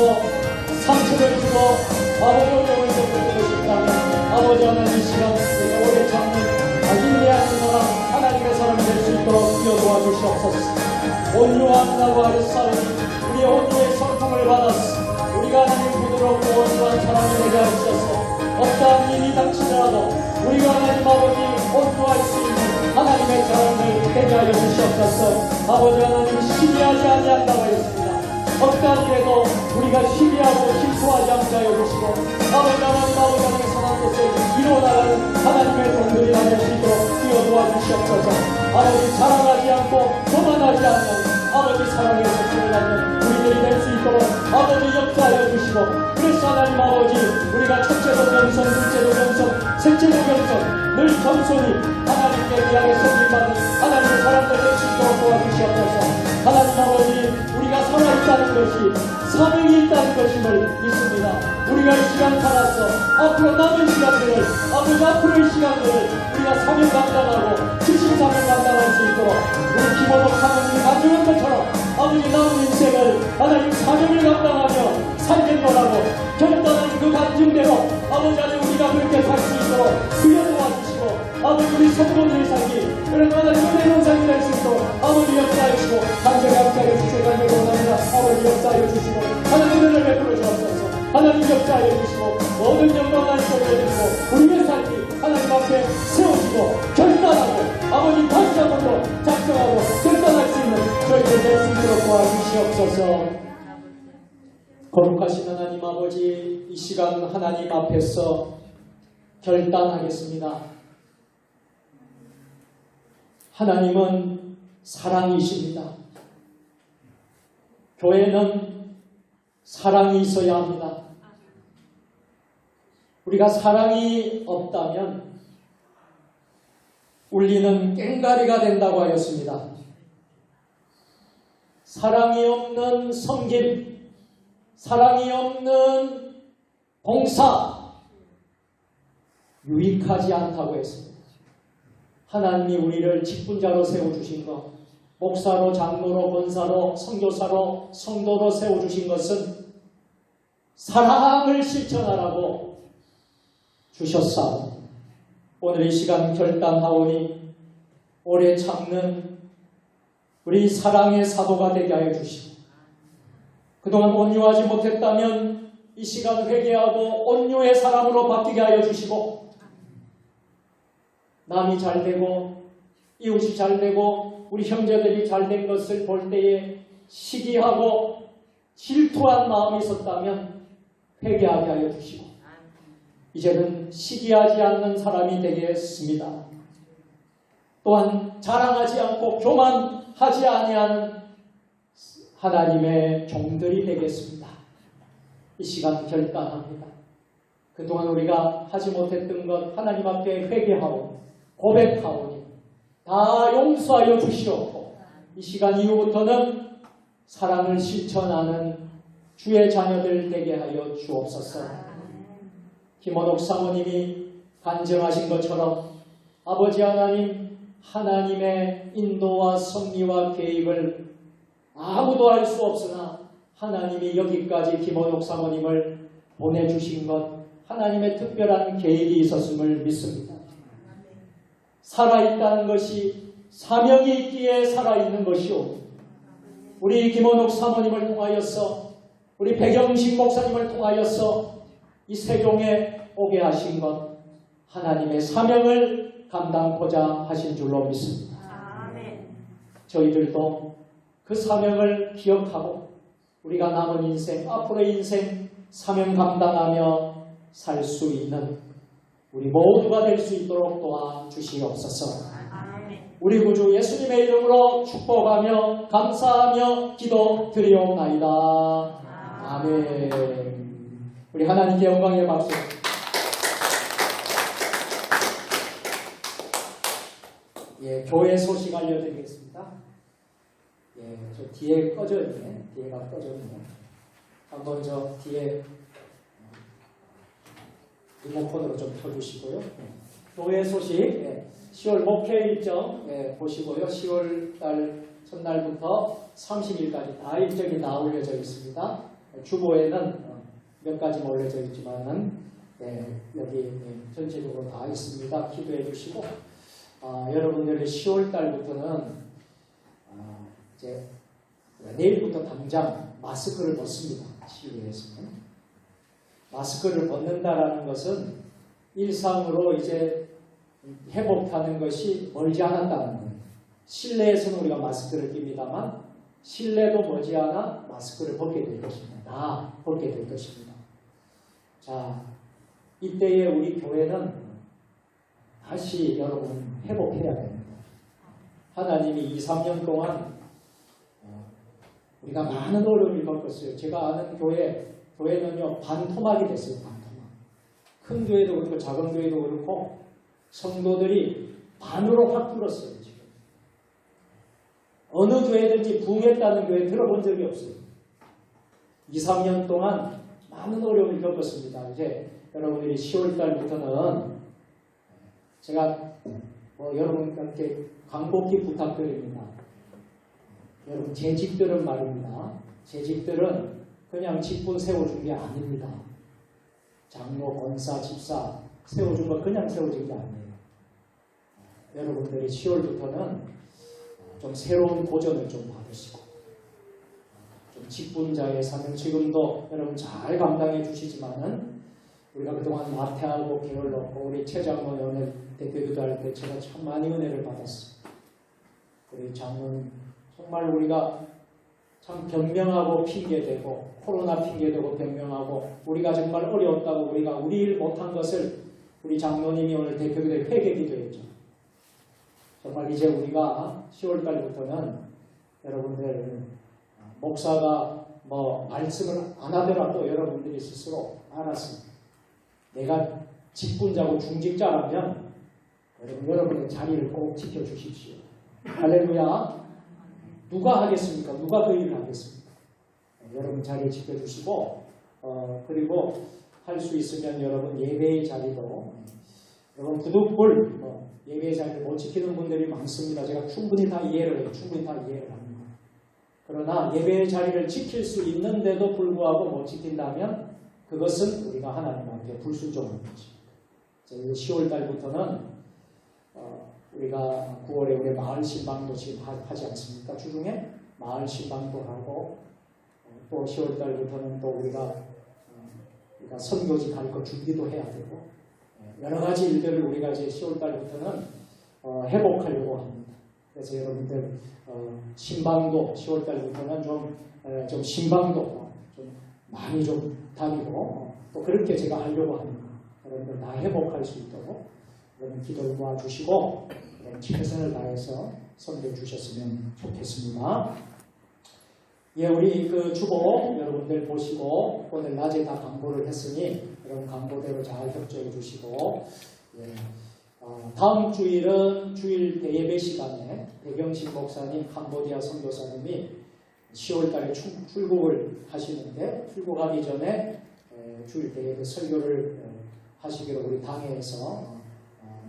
상처를 주고 아버지 오경을 겪고 싶다면 아버지 하나님 이 시간 우리가 오래 참는 인내하는 사람 하나님의 사람이 될 수 있도록 기어 도와주시옵소서. 온유하다고 하였사오니 우리의 온유의 성품을 받았어. 우리가 하나님 부드럽고 온유한 사람이 되게 하시옵소서. 어떠한 일이 닥치더라도 우리가 하나님 아버지 온유할 수 있는 하나님의 자랑을 되게 하여 주시옵소서. 아버지 하나님 시기하지 아니한다고 하였습니다. 어떠한 일에도 우리가 시기하고 실수하지 않게 하여 주시고 아버지 하나님 선한 것을 이루어나가는 하나님의 종들이 되실 수 있도록 뛰어 도와주시옵소서. 아버지 자랑하지 않고 교만하지 않는 아버지 사랑의 속죄를 받는 우리들이 될 수 있도록 아버지 역사하여 주시고 그래서 하나님 아버지 우리가 첫째도 겸손 둘째도 겸손 셋째도 겸손 늘 겸손히 하나님께 귀하게 섬김받는 하나님의 사람들 될 수 있도록 도와주시옵소서. 하나님 아버지 우리가 살아있다는 것이 사명이 있다는 것임을 믿습니다. 우리가 이 시간 살았어 앞으로 남은 시간들을 아버지 앞으로의 시간들을 우리가 사명 감당하고 지신사명 감당할 수 있도록 우리 김원옥 사모님이 가져온 것처럼 아버지 남은 인생을 하나님 사명을 감당하며 살게 거라고 결단한 그 간증대로 아버지 안에 우리가 그렇게 살 수 있도록 그여 도와주시고 아버지 우리 성도들의 삶이 그런 하나님 은혜로운 삶이 될 수 있도록 아버지 역사해 주시고 간절히 함께하여 주시고 간절히 원합니다. 아버지 역사해 주시고 하나님 은혜를 베풀어 주옵소서. 하나님 역사해 주시고 모든 영광을 돌려드리고 우리의 삶이 하나님 앞에 세워지고 결단하고 아버지 다시 한 번 더 작정하고 결단할 수 있는 저희들 될 수 있도록 도와주시옵소서. 거룩하신 하나님 아버지 이 시간 하나님 앞에서 결단하겠습니다. 하나님은 사랑이십니다. 교회는 사랑이 있어야 합니다. 우리가 사랑이 없다면 울리는 꽹가리가 된다고 하였습니다. 사랑이 없는 섬김, 사랑이 없는 봉사, 유익하지 않다고 했습니다. 하나님이 우리를 직분자로 세워주신 것, 목사로, 장로로, 권사로, 선교사로, 성도로 세워주신 것은 사랑을 실천하라고 주셨사옵니다. 오늘 이 시간 결단하오니 오래 참는 우리 사랑의 사도가 되게 하여 주시고 그동안 온유하지 못했다면 이 시간 회개하고 온유의 사람으로 바뀌게 하여 주시고 남이 잘되고 이웃이 잘되고 우리 형제들이 잘된 것을 볼 때에 시기하고 질투한 마음이 있었다면 회개하게 하여 주시고 이제는 시기하지 않는 사람이 되겠습니다. 또한 자랑하지 않고 교만하지 아니하는 하나님의 종들이 되겠습니다. 이 시간 결단합니다. 그동안 우리가 하지 못했던 것 하나님 앞에 회개하고 고백하오니 다 용서하여 주시옵고 이 시간 이후부터는 사랑을 실천하는 주의 자녀들 되게 하여 주옵소서. 김원옥 사모님이 간증하신 것처럼 아버지 하나님, 하나님의 인도와 섭리와 개입을 아무도 알 수 없으나 하나님이 여기까지 김원옥 사모님을 보내주신 것 하나님의 특별한 계획이 있었음을 믿습니다. 살아있다는 것이 사명이 있기에 살아있는 것이오. 우리 김원옥 사모님을 통하여서 우리 백영식 목사님을 통하여서 이 세종에 오게 하신 것 하나님의 사명을 감당하고자 하신 줄로 믿습니다. 저희들도 그 사명을 기억하고 우리가 남은 인생, 앞으로의 인생 사명 감당하며 살 수 있는 우리 모두가 될 수 있도록 도와주시옵소서. 우리 구주 예수님의 이름으로 축복하며 감사하며 기도드리옵나이다. 아멘. 우리 하나님께 영광의 박수. 예, 교회 소식 알려드리겠습니다. 예, 저 뒤에 꺼져 있네. 뒤에가 꺼져 있네. 한번 저 뒤에 리모컨으로 좀 켜주시고요. 교회 소식, 예, 10월 목회 일정 보시고요. 10월 달 첫날부터 30일까지 다 일정이 다 올려져 있습니다. 주보에는 몇 가지 올려져 있지만은 여기 전체적으로 다 있습니다. 기도해 주시고 여러분들이 10월 달부터는 이제 내일부터 당장 마스크를 벗습니다. 실내에서는 마스크를 벗는다라는 것은 일상으로 이제 회복하는 것이 멀지 않았다는 거예요. 실내에서는 우리가 마스크를 낍니다만 실내도 머지않아 마스크를 벗게 될 것입니다. 다 벗게 될 것입니다. 자, 이때에 우리 교회는 다시 여러분 회복해야 됩니다. 하나님이 2, 3년 동안 우리가 많은 어려움을 겪었어요. 제가 아는 교회는요 반토막이 됐어요. 반토막. 큰 교회도 그렇고 작은 교회도 그렇고 성도들이 반으로 확 불었어요. 지금 어느 교회든지 부흥했다는 교회 들어본 적이 없어요. 2, 3년 동안 많은 어려움을 겪었습니다. 이제 여러분들이 10월 달부터는 제가 여러분께 간곡히 부탁드립니다. 여러분 재직들은 말입니다. 재직들은 그냥 직분 세워준 게 아닙니다. 장로, 권사, 집사 세워준 거 그냥 세워진 게 아니에요. 여러분들이 10월부터는 좀 새로운 도전을 좀 받으시고 좀 직분자의 사명 지금도 여러분 잘 감당해 주시지만은 우리가 그동안 나태하고 게을렀고 우리 최장로 연회 대표기도 할 때 제가 참 많이 은혜를 받았어요. 우리 장로님 정말 우리가 참 변명하고 핑계대고 코로나 핑계대고 변명하고 우리가 정말 어려웠다고 우리가 우리 일 못한 것을 우리 장로님이 오늘 대표기도에 회개기도했죠. 정말 이제 우리가 10월달부터는 여러분들 목사가 말씀을 안 하더라도 여러분들이 스스로 알았습니다. 내가 직분자고 중직자라면 여러분의 자리를 꼭 지켜주십시오. 할렐루야. 누가 하겠습니까? 누가 그 일을 하겠습니까? 여러분 자리를 지켜주시고 그리고 할 수 있으면 여러분 예배의 자리도 여러분 부득불 예배의 자리를 못 지키는 분들이 많습니다. 제가 충분히 다 이해를 해요. 충분히 다 이해를 합니다. 그러나 예배의 자리를 지킬 수 있는데도 불구하고 못 지킨다면 그것은 우리가 하나님 앞에 불순종하는 것입니다. 10월 달부터는 우리가 9월에 우리 마을 신방도 지금 하지 않습니까? 주중에 마을 신방도 하고 또 10월 달부터는 또 우리가 선교지 갈 거 준비도 해야 되고 여러 가지 일들을 우리가 이제 10월 달부터는 회복하려고 합니다. 그래서 여러분들 신방도 10월 달부터는 좀 신방도 좀 많이 좀 다니고 또 그렇게 제가 하려고 합니다. 여러분들 다 회복할 수 있도록 여러분 기도를 모아주시고 최선을 다해서 선교해 주셨으면 좋겠습니다. 예, 우리 그 주보 여러분들 보시고 오늘 낮에 다 광고를 했으니 여러분 광고대로 잘 협조해 주시고 다음 주일은 주일 대예배 시간에 백영신 목사님, 캄보디아 선교사님이 10월달에 출국을 하시는데 출국하기 전에 주일 대예배 설교를 하시기로 우리 당회에서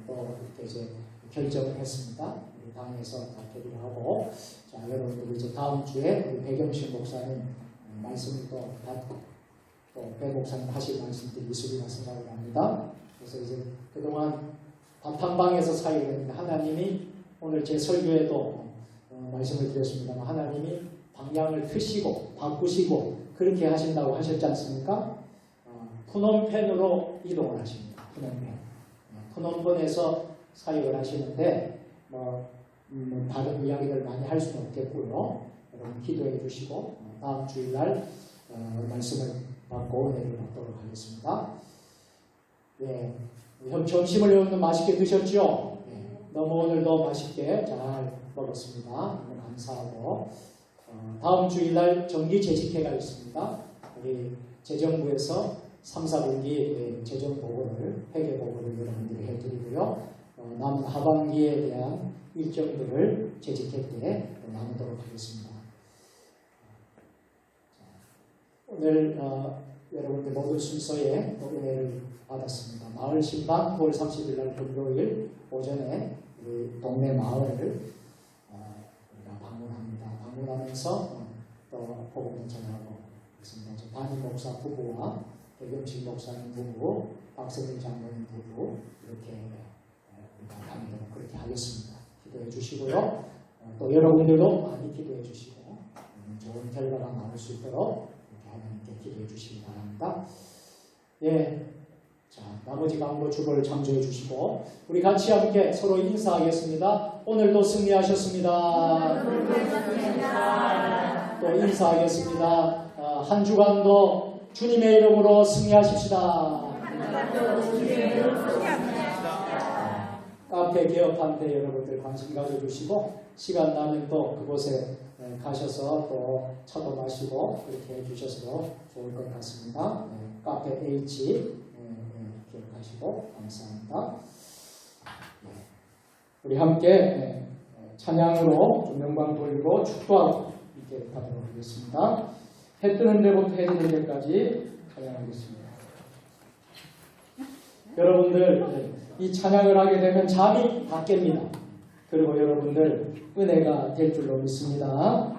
또 이렇게 이제 결정을 했습니다. 우리 당에서 다 결의를 하고, 자, 여러분들 이제 다음 주에 우리 백영신 목사님 말씀을 또 배 목사님 하실 말씀들이 있으리라 생각을 합니다. 그래서 이제 그동안 바탕방에서 사역을 했는데 하나님이 오늘 제 설교에도 말씀을 드렸습니다만 하나님이 방향을 트시고 바꾸시고 그렇게 하신다고 하셨지 않습니까? 푸놈펜으로 이동을 하십니다. 푸놈펜에서 사역을 하시는데 다른 이야기를 많이 할 수는 없겠고요. 여러분 기도해 주시고 다음 주일날 말씀을 받고 은혜를 받도록 하겠습니다. 네, 점심을 여러분 맛있게 드셨죠? 네, 너무 오늘도 맛있게 잘 먹었습니다. 너무 감사하고 다음 주일날 정기 재직회가 있습니다. 우리 재정부에서 3, 4분기 재정보고를 회계보고를 여러분들이 해드리고요. 남은 하반기에 대한 일정들을 재직회 때 나누도록 하겠습니다. 오늘 여러분들 모든 순서에 은혜를 받았습니다. 마을 신방 9월 30일 날 금요일 오전에 우리 동네 마을을 우리가 방문합니다. 방문하면서 또 복음을 전하고 있습니다. 담임 목사 부부와 백영식 목사님 부부, 박세민 장로님 부부 이렇게 우리가 가면 그렇게 하겠습니다. 기도해 주시고요. 또 여러분들도 많이 기도해 주시고 좋은 결과가 나올 수 있도록 이렇게 하나님께 기도해 주시기 바랍니다. 예, 자. 나머지 강도 주보를 참조해 주시고 우리 같이 함께 서로 인사하겠습니다. 오늘도 승리하셨습니다. 또 인사하겠습니다. 한 주간도 주님의 이름으로 승리하십시다. 카페 개업한테 여러분들 관심 가져주시고 시간 나면 또 그곳에 가셔서 또 차도 마시고 그렇게 해주셔서 좋을 것 같습니다. 카페 H 기억하시고 감사합니다. 우리 함께 찬양으로 좀 영광 돌리고 축도하고 이렇게 가도록 하겠습니다. 해 뜨는 데부터 해 지는 데까지 찬양하겠습니다. 여러분들 이 찬양을 하게 되면 잠이 다 깹니다. 그리고 여러분들 은혜가 될 줄로 믿습니다.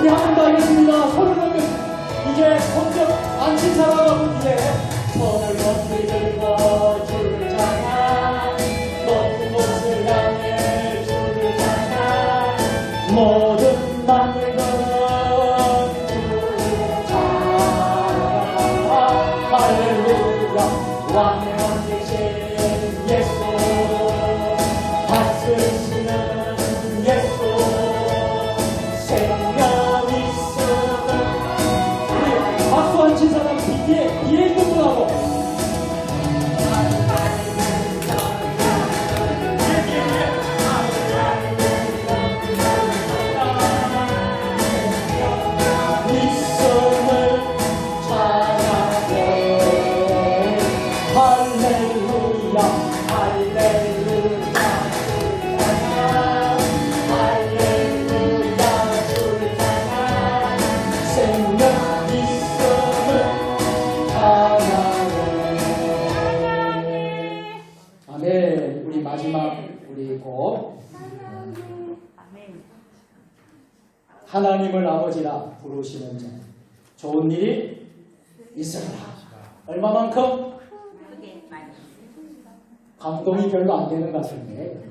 우리 한 번 더 하겠습니다. 손을 들고 이제 손좀 앉힌 사람하고 이제 손을 높이 들고 주를 찬양 높은 곳을 향해 주를 찬양 모든 만물들은 주를 찬양 할렐루야 왕의 왕 되신 예수 다스리는 예수 생명 있으면 우리 박수 안 친 사람 뒤에 있는 분하고 있음을 찬양해 할렐루야 할렐루야 할렐루야 주를 찬양 생명 있음을 찬양해 아멘. 우리 마지막 우리 곡 하나님을 아버지라 부르시는 자 좋은 일이 있으리라. 얼마만큼? 감동이 별로 안 되는 것 같은데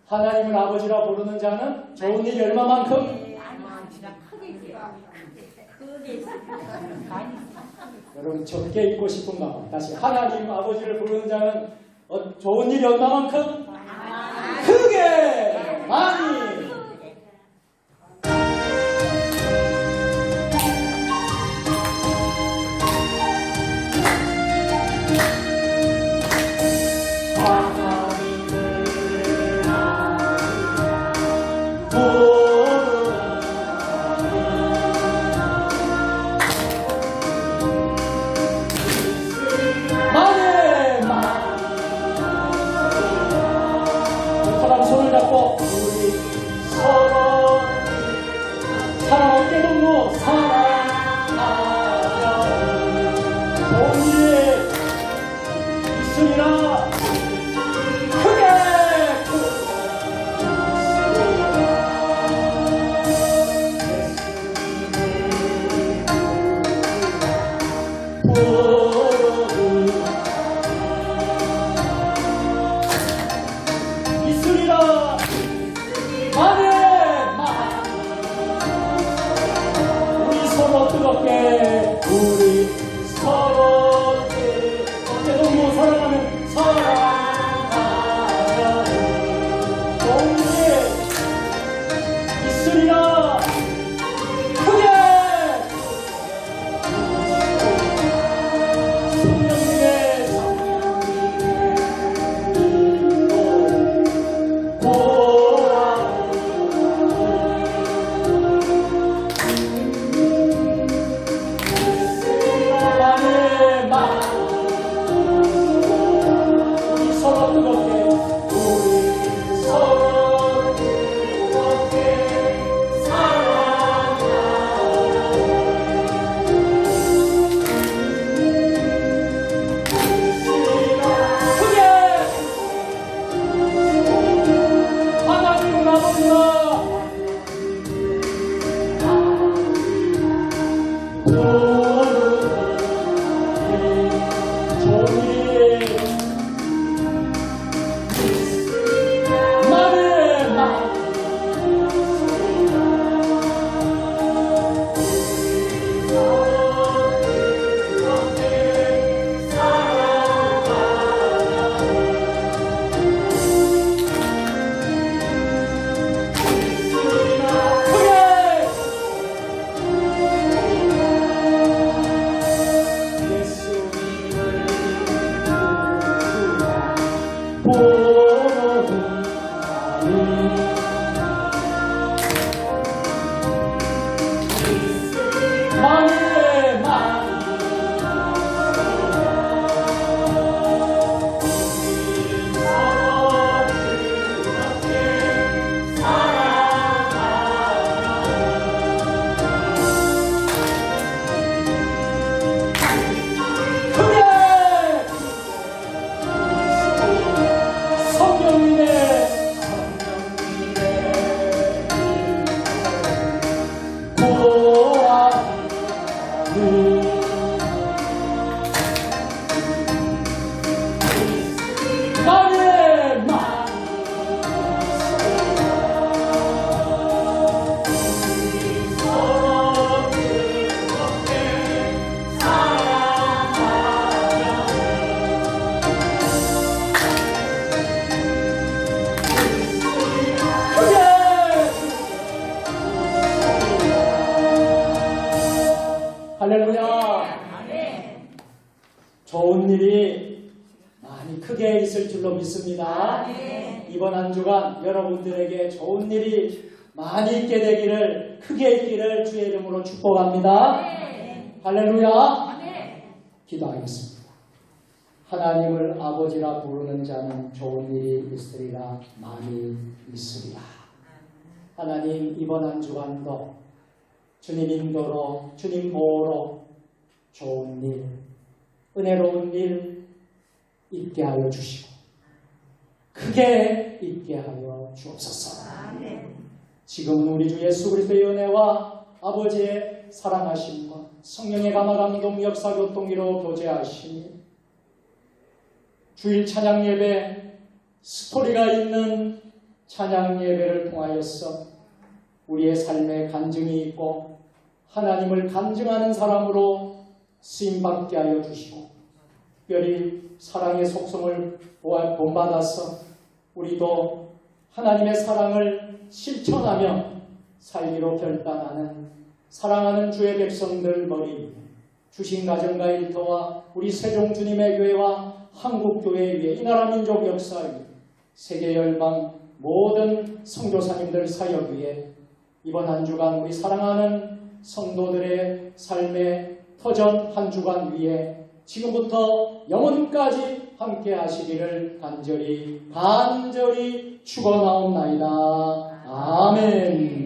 하나님을 아버지라 부르는 자는 좋은 일이 얼마만큼? 여러분 적게 읽고 싶은가 봐. 다시 하나님 아버지를 부르는 자는 좋은 일이 얼마만큼? 크게 많이 사람 손을 잡고 우리 서로 사랑 어깨 동무 사랑하여 좋은 일이 있으리라 크게 있으리라 우리 서로 뜨겁게 우리 서로 나의 마 할렐루야. 좋은 일이 많이 크게 있을 줄로 믿습니다. 이번 한 주간 여러분들에게 좋은 일이 많이 있게 되기를, 크게 있기를 주의 이름으로 축복합니다. 할렐루야. 기도하겠습니다. 하나님을 아버지라 부르는 자는 좋은 일이 있으리라 많이 있으리라. 하나님, 이번 한 주간도 주님 인도로, 주님 보호로 좋은 일, 은혜로운 일 있게 하여 주시고 크게 있게 하여 주옵소서. 지금은 우리 주 예수 그리스도의 은혜와 아버지의 사랑하심과 성령의 감화감동 역사교통기로 교제하시니 주일 찬양 예배, 스토리가 있는 찬양 예배를 통하여서 우리의 삶에 간증이 있고 하나님을 간증하는 사람으로 쓰임받게 하여 주시고 특별히 사랑의 속성을 본받아서 우리도 하나님의 사랑을 실천하며 살기로 결단하는 사랑하는 주의 백성들 머리 주신 가정과 일터와 우리 세종 주님의 교회와 한국교회 위에 이 나라 민족 역사 위에 세계 열방 모든 선교사님들 사역 위에 이번 한 주간 우리 사랑하는 성도들의 삶의 터전 한 주간 위에 지금부터 영원까지 함께 하시기를 간절히 축원하옵나이다. 아멘.